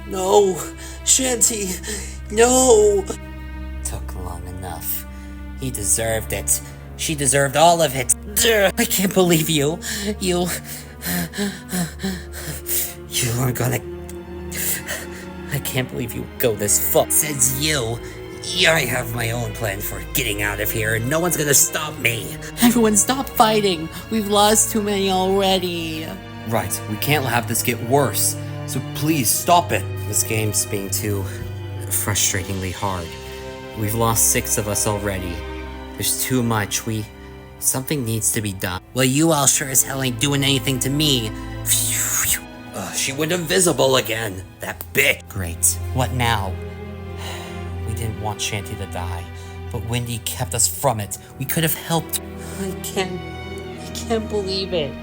No! Shanty! No! Took long enough. He deserved it. She deserved all of it. I can't believe you. You are gonna... I can't believe you go this far. Says you. Yeah, I have my own plan for getting out of here, and no one's gonna stop me. Everyone stop fighting. We've lost too many already. Right, we can't have this get worse. So please stop it. This game's being too frustratingly hard. We've lost 6 of us already. There's too much. Something needs to be done. Well, you all sure as hell ain't doing anything to me. She went invisible again. That bitch. Great. What now? We didn't want Shanty to die, but Wendy kept us from it. We could have helped. I can't believe it.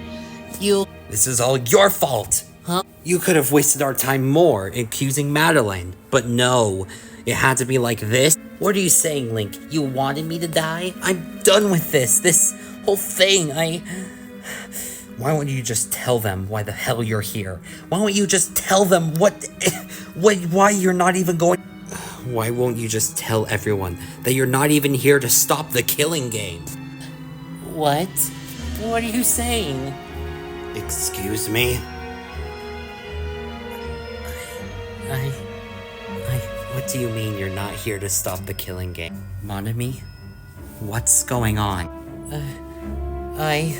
This is all your fault. Huh? You could have wasted our time more accusing Madeline. But no, it had to be like this. What are you saying, Link? You wanted me to die? I'm done with this whole thing. Why won't you just tell them why the hell you're here? Why won't you just tell them why you're not even going? Why won't you just tell everyone that you're not even here to stop the killing game? What? What are you saying? Excuse me? What do you mean you're not here to stop the killing game? Monami? What's going on? I